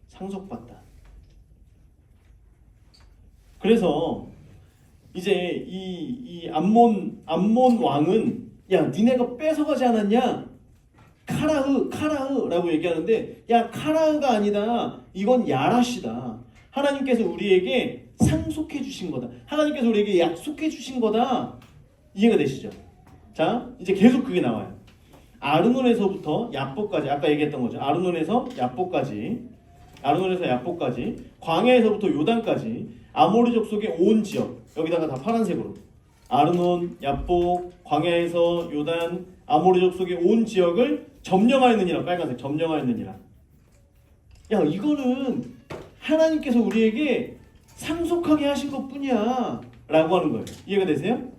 Speaker 1: 상속받다. 그래서 이제 이 암몬 왕은 야 니네가 뺏어가지 않았냐? 카라흐라고 얘기하는데 야 카라흐가 아니다. 이건 야라시다. 하나님께서 우리에게 상속해 주신 거다. 하나님께서 우리에게 약속해 주신 거다. 이해가 되시죠? 자 이제 계속 그게 나와요. 아르논에서부터 야복까지 아까 얘기했던 거죠. 아르논에서 야복까지 광야에서부터 요단까지 아모리족 속의 온 지역 여기다가 다 파란색으로 아르논, 야복, 광야에서 요단, 아모리족 속의 온 지역을 점령하였느니라. 빨간색 점령하였느니라. 야 이거는 하나님께서 우리에게 상속하게 하신 것뿐이야 라고 하는 거예요. 이해가 되세요?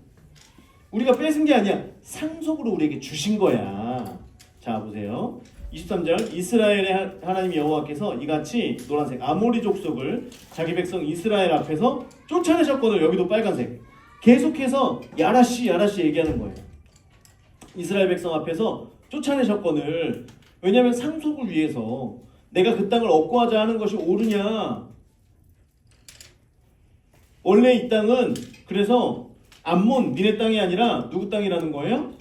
Speaker 1: 우리가 뺏은 게 아니야. 상속으로 우리에게 주신 거야. 자 보세요. 23절 이스라엘의 하나님 여호와께서 이같이 노란색 아모리족 속을 자기 백성 이스라엘 앞에서 쫓아내셨거늘. 여기도 빨간색. 계속해서 야라시 얘기하는 거예요. 이스라엘 백성 앞에서 쫓아내셨거늘. 왜냐하면 상속을 위해서 내가 그 땅을 얻고 하자 하는 것이 옳으냐. 원래 이 땅은 그래서 암몬 니네 땅이 아니라 누구 땅이라는 거예요?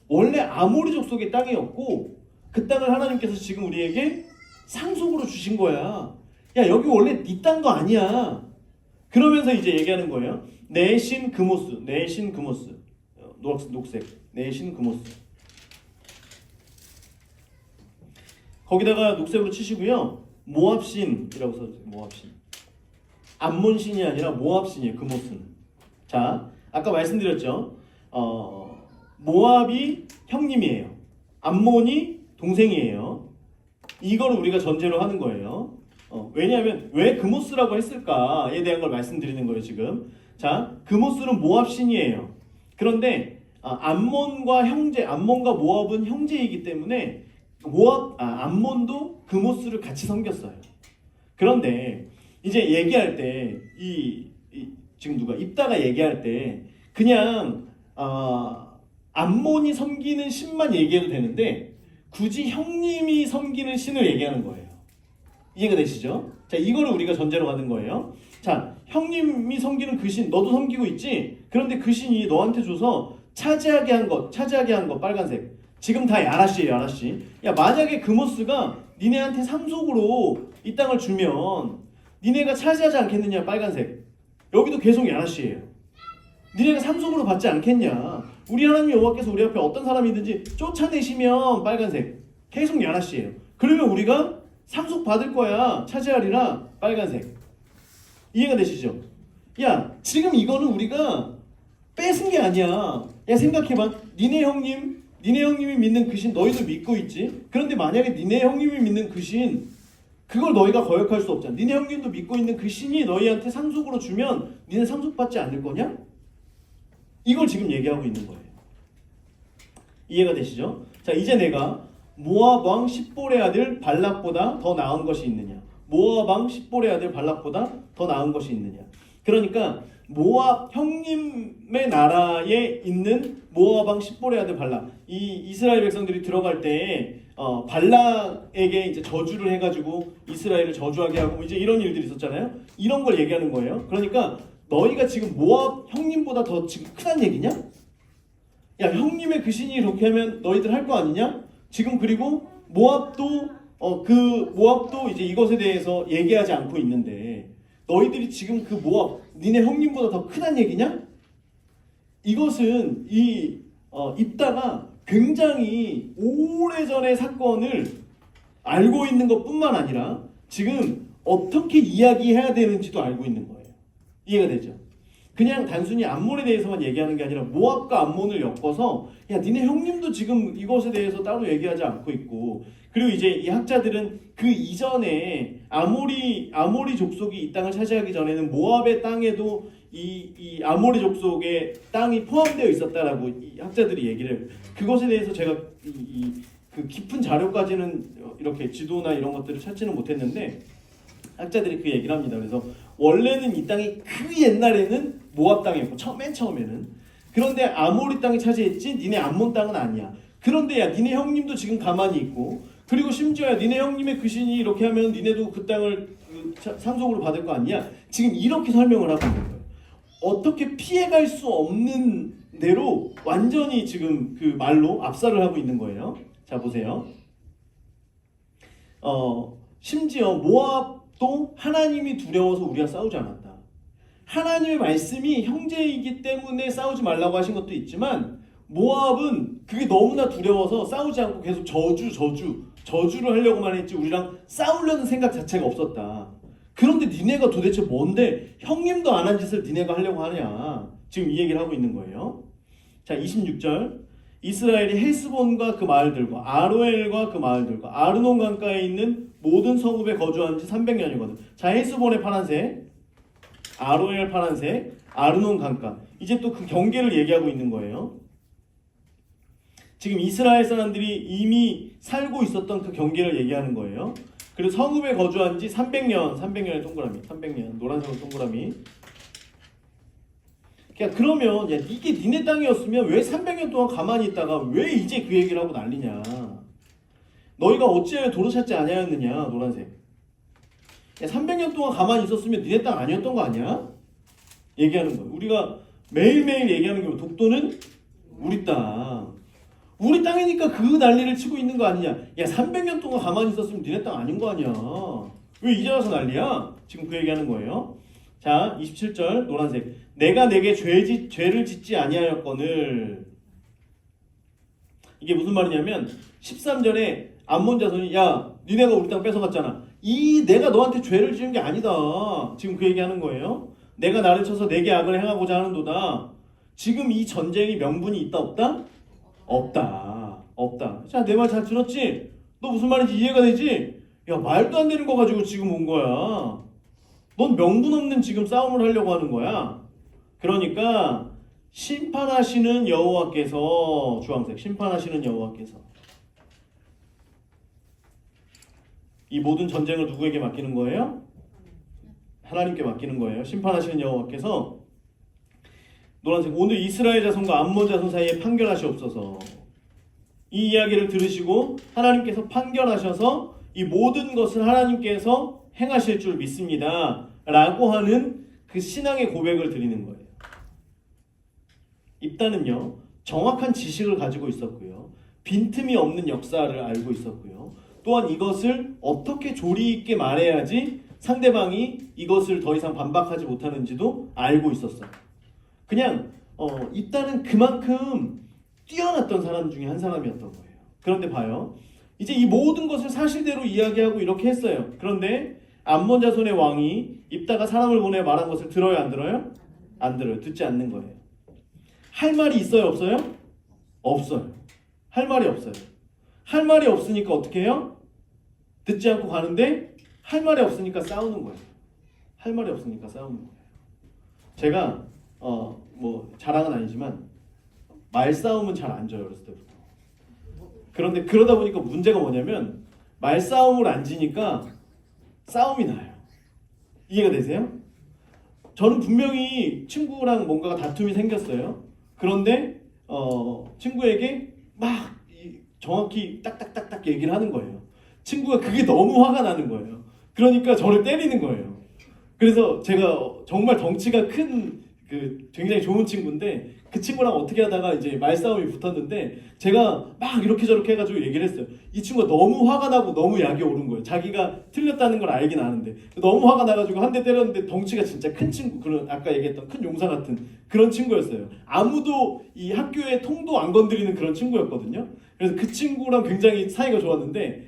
Speaker 1: 원래 아모리족 속의 땅이었고 그 땅을 하나님께서 지금 우리에게 상속으로 주신 거야. 야 여기 원래 네 땅도 아니야. 그러면서 이제 얘기하는 거예요. 내 신 그모스 녹색 내 신 그모스 거기다가 녹색으로 치시고요. 모압신이라고 써주세요. 모압신. 암몬신이 아니라 모압신이에요. 그모스는. 자 아까 말씀드렸죠. 모압이 형님이에요. 암몬이 동생이에요. 이걸 우리가 전제로 하는 거예요. 왜냐하면 왜 그모스라고 했을까에 대한 걸 말씀드리는 거예요. 지금 자 그모스는 모압신이에요. 그런데 암몬과 모압은 형제이기 때문에 암몬도 그모스를 같이 섬겼어요. 그런데 이제 얘기할 때 지금 누가 입다가 얘기할 때 그냥 암몬이 섬기는 신만 얘기해도 되는데 굳이 형님이 섬기는 신을 얘기하는 거예요. 이해가 되시죠? 자, 이거를 우리가 전제로 가는 거예요. 자, 형님이 섬기는 그 신, 너도 섬기고 있지? 그런데 그 신이 너한테 줘서 차지하게 한 것, 빨간색. 지금 다 야라시예요, 야라시. 야, 만약에 그모스가 니네한테 상속으로 이 땅을 주면 니네가 차지하지 않겠느냐, 빨간색. 여기도 계속 야라시예요. 니네가 상속으로 받지 않겠냐. 우리 하나님 여호와께서 우리 앞에 어떤 사람이든지 쫓아내시면 빨간색. 계속 야라시예요. 그러면 우리가 상속 받을 거야. 차지하리라. 빨간색. 이해가 되시죠? 야 지금 이거는 우리가 뺏은 게 아니야. 야 생각해봐. 니네 형님이 믿는 그 신 너희도 믿고 있지. 그런데 만약에 니네 형님이 믿는 그 신 그걸 너희가 거역할 수 없잖아. 니네 형님도 믿고 있는 그 신이 너희한테 상속으로 주면 니네 상속받지 않을 거냐? 이걸 지금 얘기하고 있는 거예요. 이해가 되시죠? 자 이제 내가 모압 왕 십볼의 아들 발락보다 더 나은 것이 있느냐? 모압 왕 십볼의 아들 발락보다 더 나은 것이 있느냐? 그러니까 모압 형님의 나라에 있는 모압 왕 십볼의 아들 발락. 이 이스라엘 백성들이 들어갈 때 발락에게 이제 저주를 해가지고 이스라엘을 저주하게 하고 이제 이런 일들이 있었잖아요. 이런 걸 얘기하는 거예요. 그러니까 너희가 지금 모압 형님보다 더 지금 크단 얘기냐? 야 형님의 그 신이 이렇게 하면 너희들 할 거 아니냐? 지금 그리고 모압도 이제 이것에 대해서 얘기하지 않고 있는데 너희들이 지금 그 모압 니네 형님보다 더 크단 얘기냐? 이것은 입다가 굉장히 오래전의 사건을 알고 있는 것뿐만 아니라 지금 어떻게 이야기해야 되는지도 알고 있는 거예요. 이해가 되죠? 그냥 단순히 암몬에 대해서만 얘기하는 게 아니라 모압과 암몬을 엮어서 야 니네 형님도 지금 이것에 대해서 따로 얘기하지 않고 있고, 그리고 이제 이 학자들은 그 이전에 아모리 족속이 이 땅을 차지하기 전에는 모압의 땅에도 이 아모리 족속의 땅이 포함되어 있었다라고 이 학자들이 얘기를 해요. 그것에 대해서 제가 그 깊은 자료까지는 이렇게 지도나 이런 것들을 찾지는 못했는데 학자들이 그 얘기를 합니다. 그래서 원래는 이 땅이 그 옛날에는 모압 땅이었고 맨 처음에는, 그런데 아모리 땅이 차지했지 니네 암몬 땅은 아니야. 그런데 야 니네 형님도 지금 가만히 있고, 그리고 심지어 야 니네 형님의 그 신이 이렇게 하면 니네도 그 땅을 상속으로 받을 거 아니야. 지금 이렇게 설명을 하고 있는 거예요. 어떻게 피해갈 수 없는 대로 완전히 지금 그 말로 압살을 하고 있는 거예요. 자 보세요. 심지어 모압도 하나님이 두려워서 우리가 싸우지 않았다. 하나님의 말씀이 형제이기 때문에 싸우지 말라고 하신 것도 있지만 모압은 그게 너무나 두려워서 싸우지 않고 계속 저주를 하려고만 했지 우리랑 싸우려는 생각 자체가 없었다. 그런데 니네가 도대체 뭔데 형님도 안 한 짓을 니네가 하려고 하냐. 지금 이 얘기를 하고 있는 거예요. 자 26절 이스라엘이 헬스본과 그 마을들과 아로엘과 그 마을들과 아르논 강가에 있는 모든 성읍에 거주한 지 300년이거든. 자 헬스본의 파란색, 아로엘 파란색, 아르논 강가. 이제 또 그 경계를 얘기하고 있는 거예요. 지금 이스라엘 사람들이 이미 살고 있었던 그 경계를 얘기하는 거예요. 그리고 성읍에 거주한 지 300년의 동그라미, 300년 노란색으로 동그라미. 그러면 야 이게 니네 땅이었으면 왜 300년 동안 가만히 있다가 왜 이제 그 얘기를 하고 난리냐. 너희가 어찌하여 도로 찾지 아니하였느냐. 노란색. 야 300년 동안 가만히 있었으면 니네 땅 아니었던 거 아니야? 얘기하는 거예요. 우리가 매일매일 얘기하는 게 독도는 우리 땅. 우리 땅이니까 그 난리를 치고 있는 거 아니냐. 야 300년 동안 가만히 있었으면 니네 땅 아닌 거 아니야. 왜 이제 와서 난리야? 지금 그 얘기하는 거예요. 자 27절 노란색. 내가 내게 죄를 짓지 아니하였거늘. 이게 무슨 말이냐면 13절에 암몬 자손이 야 니네가 우리 땅 뺏어갔잖아. 내가 너한테 죄를 지은 게 아니다. 지금 그 얘기하는 거예요. 내가 나를 쳐서 내게 악을 행하고자 하는도다. 지금 이 전쟁이 명분이 있다 없다? 없다. 자, 내 말 잘 들었지? 너 무슨 말인지 이해가 되지? 야, 말도 안 되는 거 가지고 지금 온 거야. 넌 명분 없는 지금 싸움을 하려고 하는 거야. 그러니까 심판하시는 여호와께서, 주황색, 심판하시는 여호와께서 이 모든 전쟁을 누구에게 맡기는 거예요? 하나님께 맡기는 거예요. 심판하시는 여호와께서 노란색, 오늘 이스라엘 자손과 암몬 자손 사이에 판결하시옵소서. 이 이야기를 들으시고 하나님께서 판결하셔서 이 모든 것을 하나님께서 행하실 줄 믿습니다 라고 하는 그 신앙의 고백을 드리는 거예요. 입다는요 정확한 지식을 가지고 있었고요, 빈틈이 없는 역사를 알고 있었고요, 또한 이것을 어떻게 조리 있게 말해야지 상대방이 이것을 더 이상 반박하지 못하는지도 알고 있었어요. 그냥 입다는 그만큼 뛰어났던 사람 중에 한 사람이었던 거예요. 그런데 봐요, 이제 이 모든 것을 사실대로 이야기하고 이렇게 했어요. 그런데 암몬 자손의 왕이 입다가 사람을 보내 말한 것을 들어요, 안 들어요? 안 들어요. 듣지 않는 거예요. 할 말이 있어요, 없어요? 없어요. 할 말이 없어요. 할 말이 없으니까 어떻게 해요? 듣지 않고 가는데 할 말이 없으니까 싸우는 거예요. 할 말이 없으니까 싸우는 거예요. 제가 뭐 자랑은 아니지만 말싸움은 잘 안 져요, 어렸을 때부터. 그런데 그러다 보니까 문제가 뭐냐면 말싸움을 안 지니까 싸움이 나요. 이해가 되세요? 저는 분명히 친구랑 뭔가가 다툼이 생겼어요. 그런데 친구에게 막 정확히 딱딱딱딱 얘기를 하는 거예요. 친구가 그게 너무 화가 나는 거예요. 그러니까 저를 때리는 거예요. 그래서 제가 정말 덩치가 큰 굉장히 좋은 친구인데 그 친구랑 어떻게 하다가 이제 말싸움이 붙었는데 제가 막 이렇게 저렇게 해가지고 얘기를 했어요. 이 친구가 너무 화가 나고 너무 약이 오른 거예요. 자기가 틀렸다는 걸 알긴 아는데 너무 화가 나가지고 한 대 때렸는데 덩치가 진짜 큰 친구, 그런 아까 얘기했던 큰 용사 같은 그런 친구였어요. 아무도 이 학교에 통도 안 건드리는 그런 친구였거든요. 그래서 그 친구랑 굉장히 사이가 좋았는데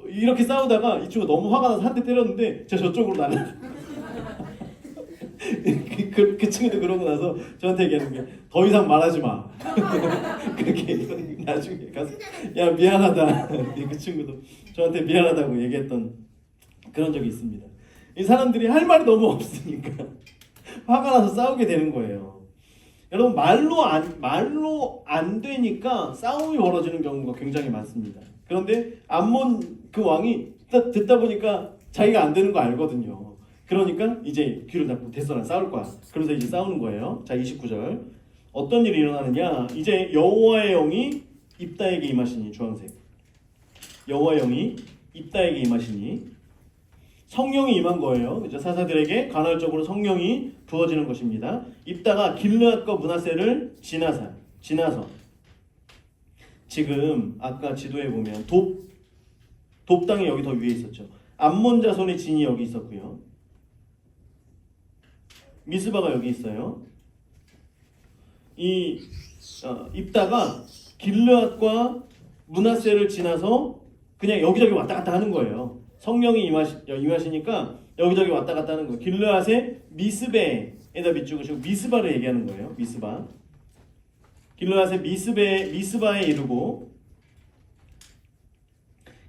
Speaker 1: 이렇게 싸우다가 이 친구가 너무 화가 나서 한 대 때렸는데 제가 저쪽으로 날아갔어요. 그 친구도 그러고 나서 저한테 얘기하는 게 더 이상 말하지 마. 그렇게 나중에 가서 야 미안하다. 그 친구도 저한테 미안하다고 얘기했던 그런 적이 있습니다. 이 사람들이 할 말이 너무 없으니까 화가 나서 싸우게 되는 거예요. 여러분 말로 안 되니까 싸움이 벌어지는 경우가 굉장히 많습니다. 그런데 암몬 그 왕이 듣다 보니까 자기가 안 되는 거 알거든요. 그러니까 이제 귀를 닫고 됐어 난 싸울 거야. 그러면서 이제 싸우는 거예요. 자 29절 어떤 일이 일어나느냐? 이제 여호와의 영이 입다에게 임하시니 주황색 여호와의 영이 입다에게 임하시니 성령이 임한 거예요. 그죠? 사사들에게 간헐적으로 성령이 부어지는 것입니다. 입다가 길르앗과 므낫세를 지나서 지금 아까 지도에 보면 돕 땅이 여기 더 위에 있었죠. 암몬 자손의 진이 여기 있었고요. 미스바가 여기 있어요. 이 입다가 길르앗과 므낫세를 지나서 그냥 여기저기 왔다 갔다 하는 거예요. 성령이 임하시니까 여기저기 왔다 갔다 하는 거예요. 길르앗의 미스베에다 비추고 미스바를 얘기하는 거예요. 미스바. 길르앗의 미스바에 이르고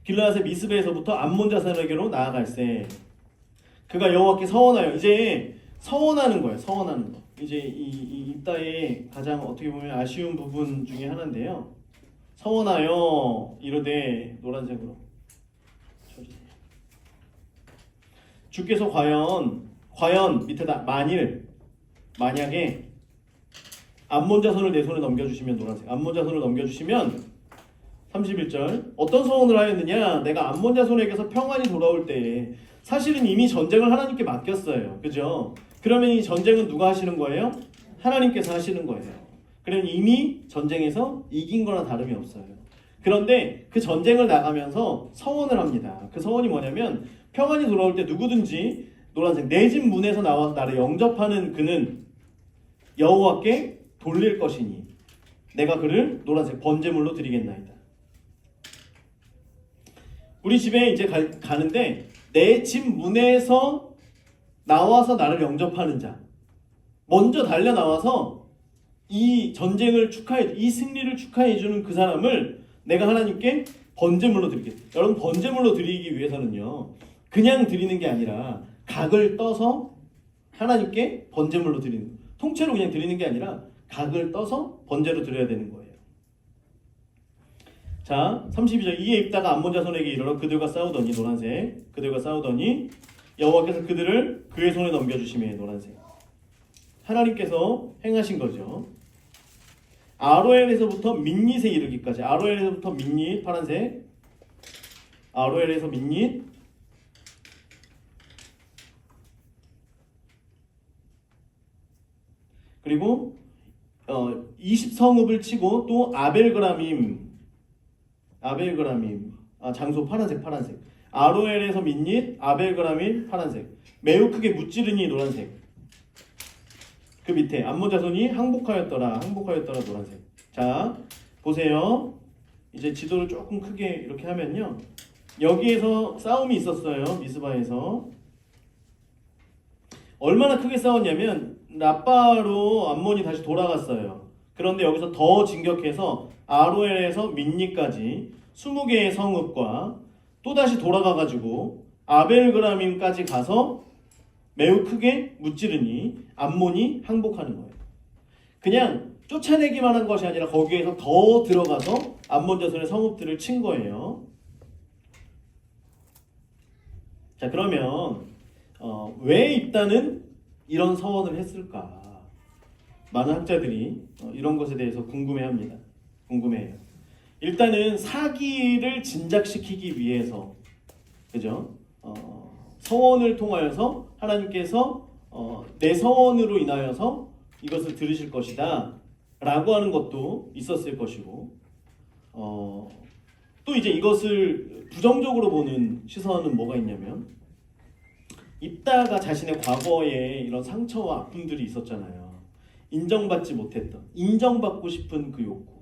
Speaker 1: 길르앗의 미스베에서부터 암몬 자손에게로 나아갈세. 그가 여호와께 서원하여 이제 서원하는 거예요. 서원하는 거. 이제 이 입다의 가장 어떻게 보면 아쉬운 부분 중에 하나인데요. 서원하여 이르되 노란색으로 주께서 과연 밑에다 만약에 암몬 자손을 내 손에 넘겨주시면 노란색 암몬 자손을 넘겨주시면 31절 어떤 서원을 하였느냐 내가 암몬 자손에게서 평안이 돌아올 때에 사실은 이미 전쟁을 하나님께 맡겼어요. 그죠? 그러면 이 전쟁은 누가 하시는 거예요? 하나님께서 하시는 거예요. 그러면 이미 전쟁에서 이긴 거나 다름이 없어요. 그런데 그 전쟁을 나가면서 서원을 합니다. 그 서원이 뭐냐면 평안이 돌아올 때 누구든지 노란색 내 집 문에서 나와서 나를 영접하는 그는 여호와께 돌릴 것이니 내가 그를 노란색 번제물로 드리겠나이다. 우리 집에 이제 가는데 내 집 문에서 나와서 나를 영접하는 자 먼저 달려 나와서 이 전쟁을 이 승리를 축하해 주는 그 사람을 내가 하나님께 번제물로 드리겠다. 여러분 번제물로 드리기 위해서는요 그냥 드리는 게 아니라 각을 떠서 하나님께 번제물로 드리는 통째로 그냥 드리는 게 아니라 각을 떠서 번제로 드려야 되는 거예요. 자 32절 이에 입다가 암몬 자손에게 이르러 그들과 싸우더니 노란색 그들과 싸우더니 여호와께서 그들을 그의 손에 넘겨주시매 노란색 하나님께서 행하신 거죠. 아로엘에서부터 민닛에 이르기까지 아로엘에서부터 민닛 파란색 아로엘에서 민닛 그리고 20성읍을 치고 또 아벨그라밈 장소 파란색 아로엘에서 민닛 아벨그라밈 파란색 매우 크게 무찌르니 노란색 그 밑에 암몬 자손이 항복하였더라 노란색. 자 보세요. 이제 지도를 조금 크게 이렇게 하면요 여기에서 싸움이 있었어요. 미스바에서 얼마나 크게 싸웠냐면 라빠로 암몬이 다시 돌아갔어요. 그런데 여기서 더 진격해서 아로엘에서 민니까지 20개의 성읍과 또다시 돌아가가지고 아벨그라밈까지 가서 매우 크게 무찌르니 암몬이 항복하는 거예요. 그냥 쫓아내기만 한 것이 아니라 거기에서 더 들어가서 암몬 자손의 성읍들을 친 거예요. 자 그러면 왜 입다는 이런 서원을 했을까? 많은 학자들이 이런 것에 대해서 궁금해해요. 일단은 사기를 진작시키기 위해서, 그죠? 서원을 통하여서 하나님께서 내 서원으로 인하여서 이것을 들으실 것이다 라고 하는 것도 있었을 것이고, 또 이제 이것을 부정적으로 보는 시선은 뭐가 있냐면, 입다가 자신의 과거에 이런 상처와 아픔들이 있었잖아요. 인정받지 못했던, 인정받고 싶은 그 욕구,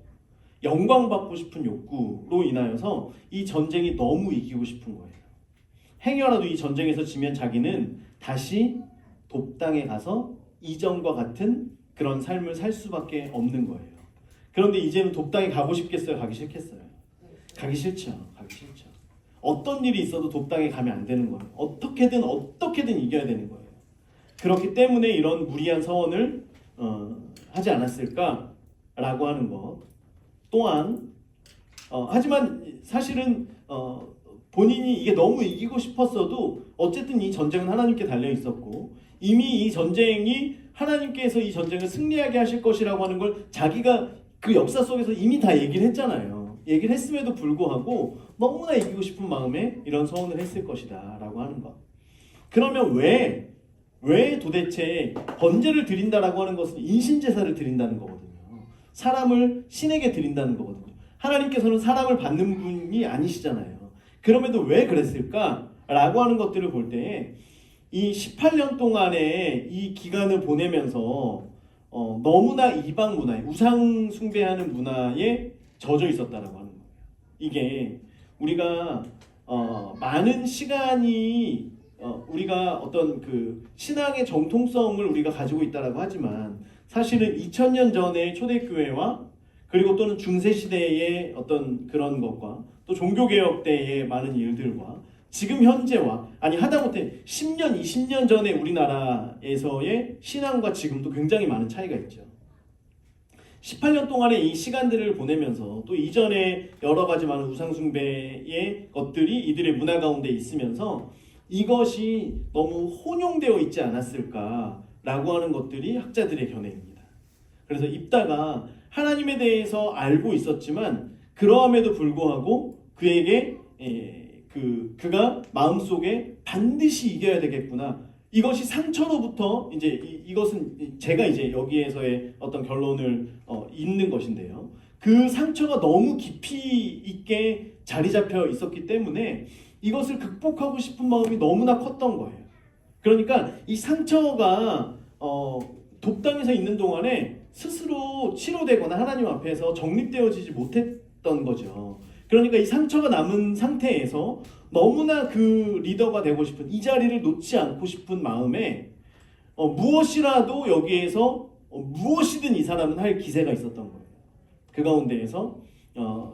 Speaker 1: 영광받고 싶은 욕구로 인하여서 이 전쟁이 너무 이기고 싶은 거예요. 행여라도 이 전쟁에서 지면 자기는 다시 돕당에 가서 이전과 같은 그런 삶을 살 수밖에 없는 거예요. 그런데 이제는 돕당에 가고 싶겠어요? 가기 싫겠어요? 가기 싫죠. 가기 싫죠. 어떤 일이 있어도 돕당에 가면 안 되는 거예요. 어떻게든 이겨야 되는 거예요. 그렇기 때문에 이런 무리한 서원을 하지 않았을까라고 하는 것. 또한 하지만 사실은 본인이 이게 너무 이기고 싶었어도 어쨌든 이 전쟁은 하나님께 달려 있었고 이미 이 전쟁이 하나님께서 이 전쟁을 승리하게 하실 것이라고 하는 걸 자기가 그 역사 속에서 이미 다 얘기를 했잖아요. 얘기를 했음에도 불구하고 너무나 이기고 싶은 마음에 이런 서원을 했을 것이다 라고 하는 것. 그러면 왜 도대체 번제를 드린다라고 하는 것은 인신제사를 드린다는 거거든요. 사람을 신에게 드린다는 거거든요. 하나님께서는 사람을 받는 분이 아니시잖아요. 그럼에도 왜 그랬을까라고 하는 것들을 볼 때 이 18년 동안의 이 기간을 보내면서 너무나 이방 문화에 우상 숭배하는 문화에 젖어 있었다라고 하는 거예요. 이게 우리가 많은 시간이 우리가 어떤 그 신앙의 정통성을 우리가 가지고 있다라고 하지만 사실은 2000년 전의 초대교회와 그리고 또는 중세시대의 어떤 그런 것과 또 종교개혁 때의 많은 일들과 지금 현재와 아니 하다못해 10년, 20년 전에 우리나라에서의 신앙과 지금도 굉장히 많은 차이가 있죠. 18년 동안의 이 시간들을 보내면서 또 이전에 여러 가지 많은 우상숭배의 것들이 이들의 문화 가운데 있으면서 이것이 너무 혼용되어 있지 않았을까라고 하는 것들이 학자들의 견해입니다. 그래서 입다가 하나님에 대해서 알고 있었지만 그러함에도 불구하고 그에게 그가 마음속에 반드시 이겨야 되겠구나. 이것이 상처로부터 이제 이것은 제가 이제 여기에서의 어떤 결론을 잇는 것인데요. 그 상처가 너무 깊이 있게 자리 잡혀 있었기 때문에 이것을 극복하고 싶은 마음이 너무나 컸던 거예요. 그러니까 이 상처가 돕당에서 있는 동안에 스스로 치료되거나 하나님 앞에서 정립되어지지 못했던 거죠. 그러니까 이 상처가 남은 상태에서 너무나 그 리더가 되고 싶은 이 자리를 놓지 않고 싶은 마음에 무엇이라도 여기에서 무엇이든 이 사람은 할 기세가 있었던 거예요. 그 가운데에서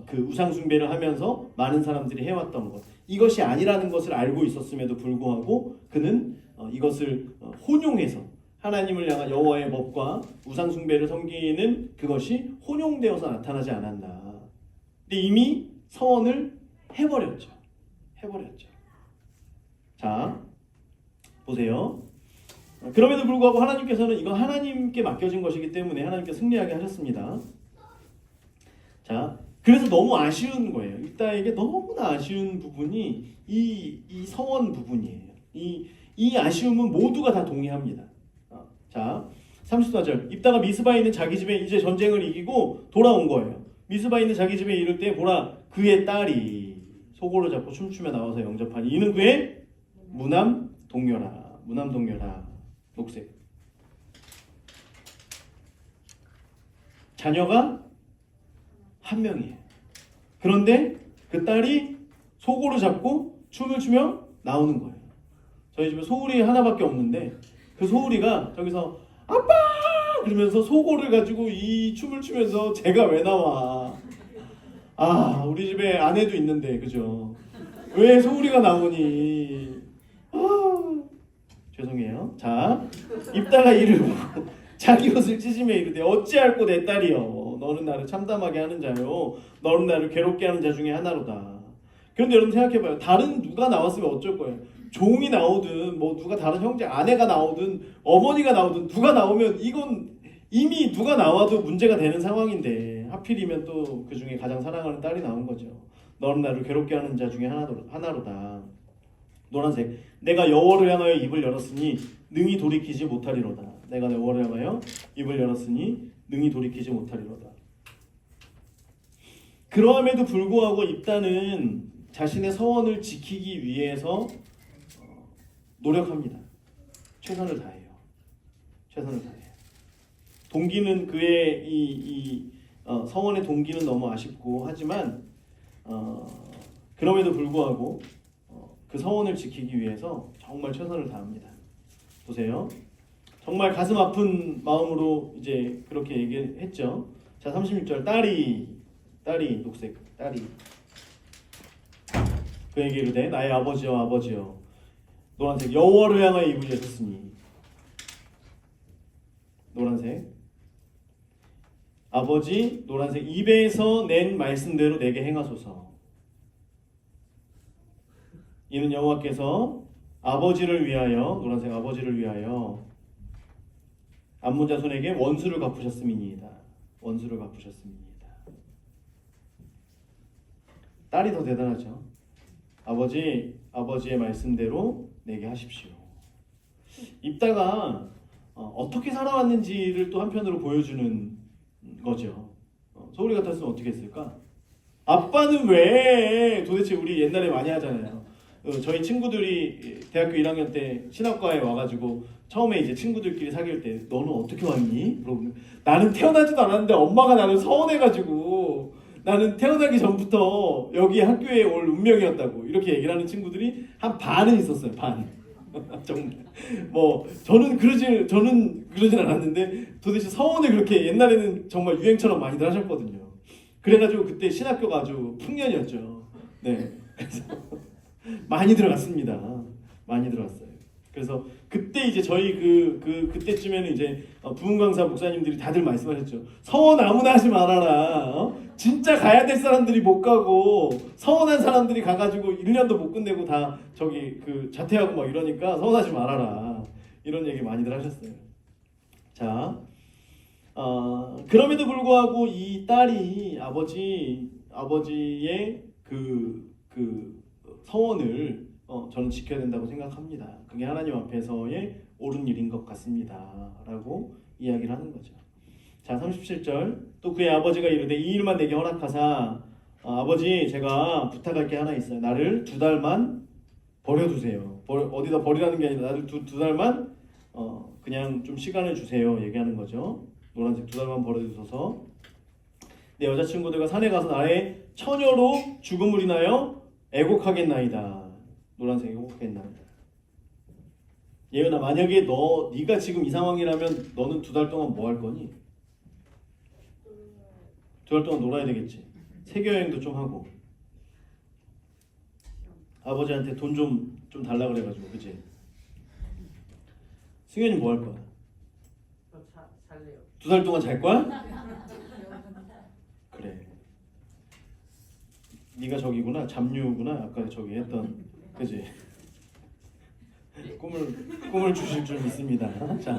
Speaker 1: 그 우상 숭배를 하면서 많은 사람들이 해왔던 것 이것이 아니라는 것을 알고 있었음에도 불구하고 그는 이것을 혼용해서 하나님을 향한 여호와의 법과 우상 숭배를 섬기는 그것이 혼용되어서 나타나지 않았나. 근데 이미 서원을 해버렸죠. 자, 보세요. 그럼에도 불구하고 하나님께서는 이거 하나님께 맡겨진 것이기 때문에 하나님께 승리하게 하셨습니다. 자, 그래서 너무 아쉬운 거예요. 입다에게 너무나 아쉬운 부분이 이 서원 부분이에요. 이 아쉬움은 모두가 다 동의합니다. 자, 34절. 입다가 미스바에 있는 자기 집에 이제 전쟁을 이기고 돌아온 거예요. 미스바에 있는 자기 집에 이를 때 보라 그의 딸이 소고를 잡고 춤추며 나와서 영접하니 이는 그의 무남 동료라. 녹색. 자녀가 한 명이에요. 그런데 그 딸이 소고를 잡고 춤을 추며 나오는 거예요. 저희 집에 소울이 하나밖에 없는데 그 소울이가 저기서 아빠! 그러면서 소고를 가지고 이 춤을 추면서 제가 왜 나와? 아, 우리 집에 아내도 있는데 그죠? 왜 소울이가 나오니? 아, 죄송해요. 자, 입다가 이를 보고 자기 옷을 찢으며 이르되 어찌할꼬 내 딸이여 너는 나를 참담하게 하는 자요 너는 나를 괴롭게 하는 자 중에 하나로다. 그런데 여러분 생각해봐요. 다른 누가 나왔으면 어쩔 거예요? 종이 나오든 뭐 누가 다른 형제 아내가 나오든 어머니가 나오든 누가 나오면 이건 이미 누가 나와도 문제가 되는 상황인데 하필이면 또 그 중에 가장 사랑하는 딸이 나온 거죠. 너는 나를 괴롭게 하는 자 중에 하나로다. 노란색. 내가 여호와를 향하여 입을 열었으니 능히 돌이키지 못하리로다. 내가 여호와를 향하여 입을 열었으니 능히 돌이키지 못하리로다. 그러함에도 불구하고 입다는 자신의 서원을 지키기 위해서 노력합니다. 최선을 다해요. 동기는 그의 서원의 동기는 너무 아쉽고 하지만 그럼에도 불구하고 그 서원을 지키기 위해서 정말 최선을 다합니다. 보세요. 정말 가슴 아픈 마음으로 이제 그렇게 얘기했죠. 자, 36절 딸이 녹색 딸이 그에게 이르되 나의 아버지여 노란색 여호와를 향하여 입을 여셨으니 노란색 아버지 노란색 입에서 낸 말씀대로 내게 행하소서. 이는 여호와께서 아버지를 위하여 노란색 아버지를 위하여 암몬 자손에게 원수를 갚으셨음이니이다. 원수를 갚으셨음이니이다. 딸이 더 대단하죠. 아버지의 말씀대로 내게 하십시오. 입다가 어떻게 살아왔는지를 또 한편으로 보여주는 거죠. 소울이 같았으면 어떻게 했을까? 아빠는 왜? 도대체 우리 옛날에 많이 하잖아요. 저희 친구들이 대학교 1학년 때 신학과에 와가지고 처음에 이제 친구들끼리 사귈 때 너는 어떻게 왔니? 물어보면 나는 태어나지도 않았는데 엄마가 나를 서운해가지고 나는 태어나기 전부터 여기 학교에 올 운명이었다고 이렇게 얘기를 하는 친구들이 한 반은 있었어요. 반. 정말 뭐 저는 그러진 않았는데 도대체 서원을 그렇게 옛날에는 정말 유행처럼 많이들 하셨거든요. 그래가지고 그때 신학교가 아주 풍년이었죠. 네, 그래서 많이 들어갔습니다. 많이 들어갔어요. 그래서 그때 이제 저희 그때쯤에는 이제 부흥 강사 목사님들이 다들 말씀하셨죠. 서원 아무나 하지 말아라. 진짜 가야 될 사람들이 못 가고 서원한 사람들이 가가지고 1년도 못 끝내고 다 저기 자퇴하고 막 이러니까 서원하지 말아라. 이런 얘기 많이들 하셨어요. 자, 그럼에도 불구하고 이 딸이 아버지의 그 서원을 저는 지켜야 된다고 생각합니다. 그게 하나님 앞에서의 옳은 일인 것 같습니다. 라고 이야기를 하는 거죠. 자, 37절 또 그의 아버지가 이르되 이 일만 내게 허락하사 아버지 제가 부탁할 게 하나 있어요. 나를 2달만 버려두세요. 어디다 버리라는 게 아니라 나를 두 달만 그냥 좀 시간을 주세요. 얘기하는 거죠. 노란색 2달만 버려두셔서 내 여자친구들과 산에 가서 나의 처녀로 죽음을 인하여 애곡하겠나이다. 노란색 애곡하겠나이다. 예은아, 만약에 네가 지금 이 상황이라면 너는 2달 동안 뭐 할 거니? 2달 동안 놀아야 되겠지. 세계 여행도 좀 하고 아버지한테 돈 좀 달라 그래가지고 그치? 승현이 뭐 할 거야?
Speaker 2: 잘래요.
Speaker 1: 2달 동안 잘 거야? 그래. 네가 저기구나. 잡류구나. 아까 저기 했던 그지? 꿈을 주실 줄 믿습니다. 자,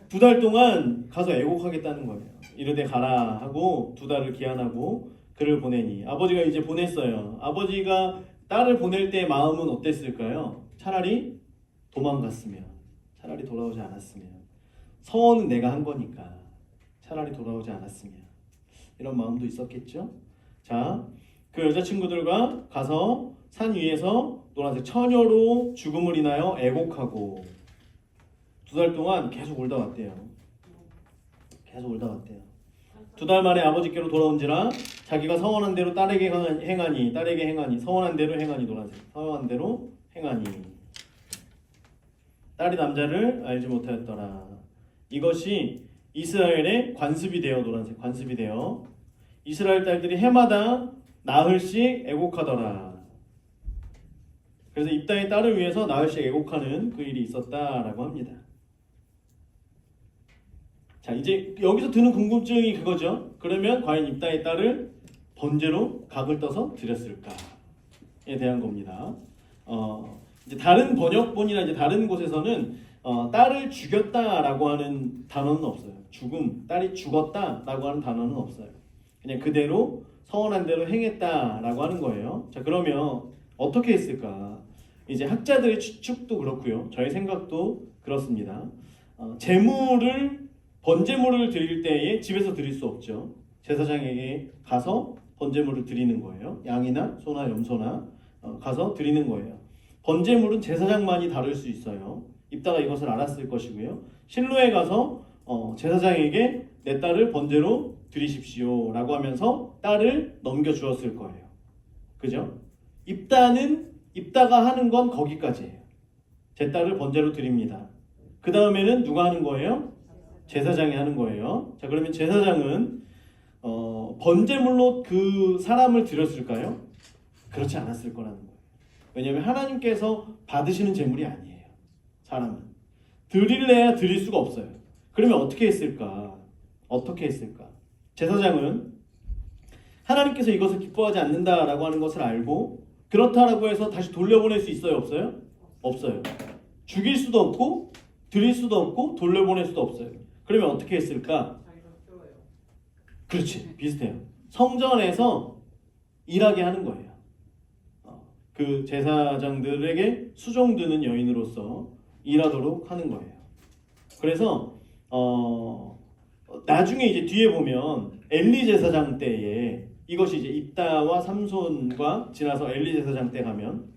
Speaker 1: 2달 동안 가서 애곡하겠다는 거예요. 이르되 가라 하고 2달을 기한하고 그를 보내니 아버지가 이제 보냈어요. 아버지가 딸을 보낼 때 마음은 어땠을까요? 차라리 도망갔으면, 차라리 돌아오지 않았으면, 서원은 내가 한 거니까 차라리 돌아오지 않았으면 이런 마음도 있었겠죠. 자, 그 여자친구들과 가서 산 위에서 노란색 처녀로 죽음을 인하여 애곡하고 2달 동안 계속 울다 왔대요. 계속 울다 왔대요. 2달 만에 아버지께로 돌아온지라 자기가 서원한 대로 딸에게 행하니 서원한 대로 행하니 노란색 서원한 대로 행하니 딸이 남자를 알지 못하였더라. 이것이 이스라엘의 관습이 되어 노란색 관습이 되어 이스라엘 딸들이 해마다 나흘씩 애곡하더라. 그래서 입다의 딸을 위해서 나흘씩 애곡하는 그 일이 있었다라고 합니다. 자, 이제 여기서 드는 궁금증이 그거죠. 그러면 과연 입다의 딸을 번제로 각을 떠서 드렸을까에 대한 겁니다. 이제 다른 번역본이나 이제 다른 곳에서는 딸을 죽였다라고 하는 단어는 없어요. 딸이 죽었다라고 하는 단어는 없어요. 그냥 그대로 서원한 대로 행했다라고 하는 거예요. 자, 그러면 어떻게 했을까? 이제 학자들의 추측도 그렇고요. 저의 생각도 그렇습니다. 번제물을 드릴 때에 집에서 드릴 수 없죠. 제사장에게 가서 번제물을 드리는 거예요. 양이나 소나 염소나 가서 드리는 거예요. 번제물은 제사장만이 다룰 수 있어요. 입다가 이것을 알았을 것이고요. 실로에 가서 제사장에게 내 딸을 번제로 드리십시오 라고 하면서 딸을 넘겨주었을 거예요. 그죠? 입다가 하는 건 거기까지예요. 제 딸을 번제로 드립니다. 그 다음에는 누가 하는 거예요? 제사장이 하는 거예요. 자, 그러면 제사장은 번제물로 그 사람을 드렸을까요? 그렇지 않았을 거라는 거예요. 왜냐하면 하나님께서 받으시는 제물이 아니에요. 사람은 드릴래야 드릴 수가 없어요. 그러면 어떻게 했을까? 어떻게 했을까? 제사장은 하나님께서 이것을 기뻐하지 않는다라고 하는 것을 알고 그렇다라고 해서 다시 돌려보낼 수 있어요? 없어요? 없어요. 죽일 수도 없고 드릴 수도 없고 돌려보낼 수도 없어요. 그러면 어떻게 했을까?
Speaker 2: 자기가 키워요.
Speaker 1: 그렇지, 비슷해요. 성전에서 일하게 하는 거예요. 그 제사장들에게 수종드는 여인으로서 일하도록 하는 거예요. 그래서 나중에 이제 뒤에 보면 엘리 제사장 때에 이것이 이제 입다와 삼손과 지나서 엘리 제사장 때 가면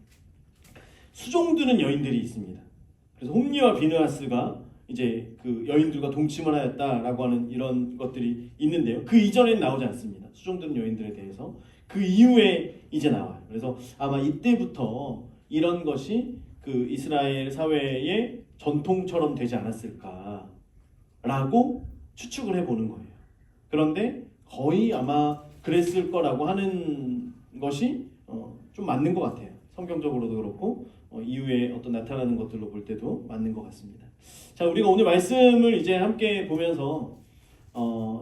Speaker 1: 수종드는 여인들이 있습니다. 그래서 홈리와 비느하스가 이제 그 여인들과 동침을 하였다라고 하는 이런 것들이 있는데요. 그 이전에는 나오지 않습니다. 수종드는 여인들에 대해서. 그 이후에 이제 나와요. 그래서 아마 이때부터 이런 것이 그 이스라엘 사회의 전통처럼 되지 않았을까라고 추측을 해보는 거예요. 그런데 거의 아마 그랬을 거라고 하는 것이 좀 맞는 것 같아요. 성경적으로도 그렇고 이후에 어떤 나타나는 것들로 볼 때도 맞는 것 같습니다. 자, 우리가 오늘 말씀을 이제 함께 보면서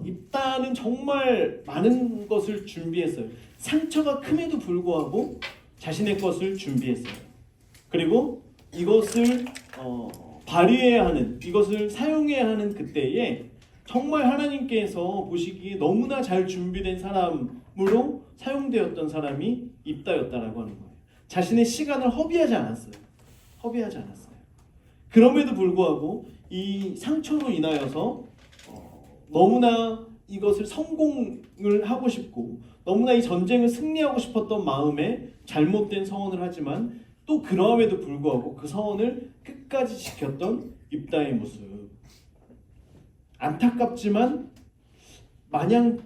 Speaker 1: 입다는 정말 많은 것을 준비했어요. 상처가 큼에도 불구하고 자신의 것을 준비했어요. 그리고 이것을 발휘해야 하는, 이것을 사용해야 하는 그때에 정말 하나님께서 보시기에 너무나 잘 준비된 사람으로 사용되었던 사람이 입다였다라고 하는 거예요. 자신의 시간을 허비하지 않았어요. 허비하지 않았어요. 그럼에도 불구하고 이 상처로 인하여서 너무나 이것을 성공을 하고 싶고 너무나 이 전쟁을 승리하고 싶었던 마음에 잘못된 서원을 하지만 또 그럼에도 불구하고 그 서원을 끝까지 지켰던 입다의 모습. 안타깝지만 마냥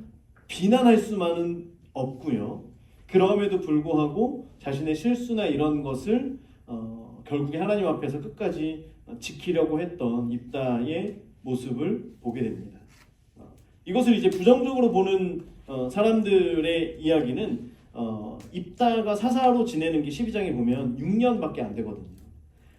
Speaker 1: 비난할 수만은 없고요. 그럼에도 불구하고 자신의 실수나 이런 것을 결국에 하나님 앞에서 끝까지 지키려고 했던 입다의 모습을 보게 됩니다. 이것을 이제 부정적으로 보는 사람들의 이야기는 입다가 사사로 지내는 게 12장에 보면 6년밖에 안 되거든요.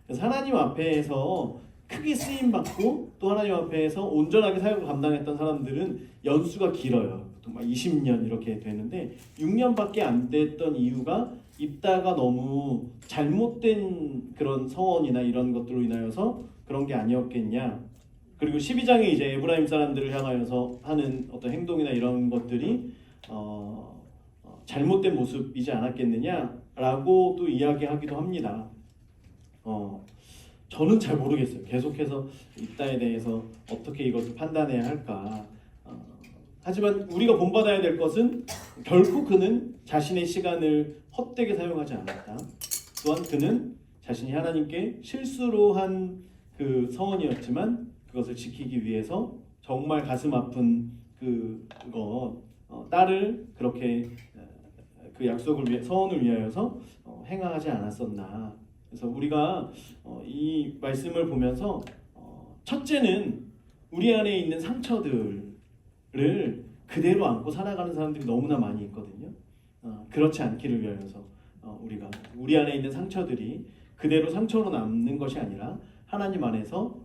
Speaker 1: 그래서 하나님 앞에서 크게 쓰임 받고 또 하나님 앞에서 온전하게 사역을 감당했던 사람들은 연수가 길어요. 보통 막 20년 이렇게 되는데 6년밖에 안 됐던 이유가 입다가 너무 잘못된 그런 서원이나 이런 것들로 인하여서 그런 게 아니었겠냐. 그리고 12장에 이제 에브라임 사람들을 향하여서 하는 어떤 행동이나 이런 것들이 잘못된 모습이지 않았겠느냐라고 또 이야기하기도 합니다. 저는 잘 모르겠어요. 계속해서 입다에 대해서 어떻게 이것을 판단해야 할까. 하지만 우리가 본받아야 될 것은 결코 그는 자신의 시간을 헛되게 사용하지 않았다. 또한 그는 자신이 하나님께 실수로 한 그 서원이었지만 그것을 지키기 위해서 정말 가슴 아픈 그것 딸을 그렇게 그 약속을 위해 서원을 위하여서 행하지 않았었나. 그래서 우리가 이 말씀을 보면서 첫째는 우리 안에 있는 상처들을 그대로 안고 살아가는 사람들이 너무나 많이 있거든요. 그렇지 않기를 위하여서 우리가 우리 안에 있는 상처들이 그대로 상처로 남는 것이 아니라 하나님 안에서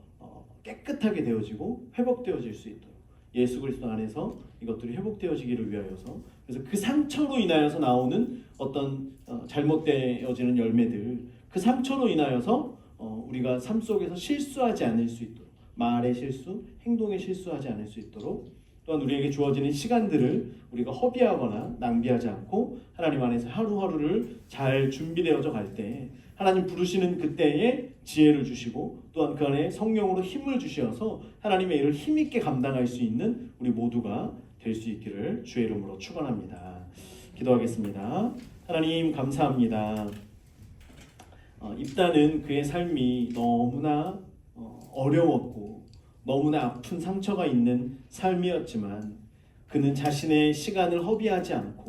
Speaker 1: 깨끗하게 되어지고 회복되어질 수 있도록 예수 그리스도 안에서 이것들이 회복되어지기를 위하여서 그래서 그 상처로 인하여서 나오는 어떤 잘못되어지는 열매들 그 상처로 인하여서 우리가 삶 속에서 실수하지 않을 수 있도록 말의 실수, 행동의 실수하지 않을 수 있도록 또한 우리에게 주어지는 시간들을 우리가 허비하거나 낭비하지 않고 하나님 안에서 하루하루를 잘 준비되어져 갈 때 하나님 부르시는 그때에 지혜를 주시고 또한 그 안에 성령으로 힘을 주셔서 하나님의 일을 힘있게 감당할 수 있는 우리 모두가 될 수 있기를 주의 이름으로 축원합니다. 기도하겠습니다. 하나님 감사합니다. 입다는 그의 삶이 너무나 어려웠고 너무나 아픈 상처가 있는 삶이었지만 그는 자신의 시간을 허비하지 않고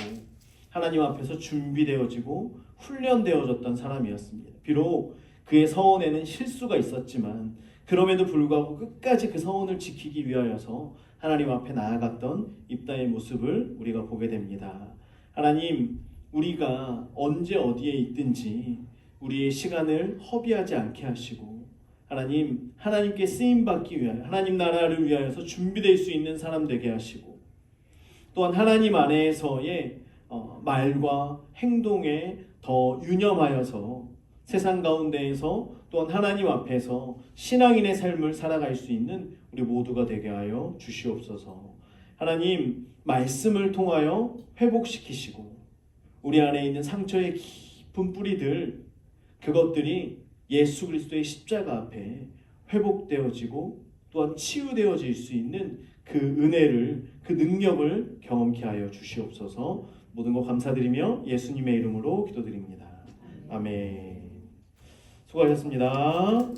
Speaker 1: 하나님 앞에서 준비되어지고 훈련되어졌던 사람이었습니다. 비록 그의 서원에는 실수가 있었지만 그럼에도 불구하고 끝까지 그 서원을 지키기 위하여서 하나님 앞에 나아갔던 입다의 모습을 우리가 보게 됩니다. 하나님, 우리가 언제 어디에 있든지 우리의 시간을 허비하지 않게 하시고 하나님, 하나님께 쓰임받기 위하여 하나님 나라를 위하여서 준비될 수 있는 사람 되게 하시고 또한 하나님 안에서의 말과 행동에 더 유념하여서 세상 가운데에서 또한 하나님 앞에서 신앙인의 삶을 살아갈 수 있는 우리 모두가 되게 하여 주시옵소서. 하나님, 말씀을 통하여 회복시키시고 우리 안에 있는 상처의 깊은 뿌리들, 그것들이 예수 그리스도의 십자가 앞에 회복되어지고 또한 치유되어질 수 있는 그 은혜를, 그 능력을 경험케 하여 주시옵소서. 모든 것 감사드리며 예수님의 이름으로 기도드립니다. 아멘. 수고하셨습니다.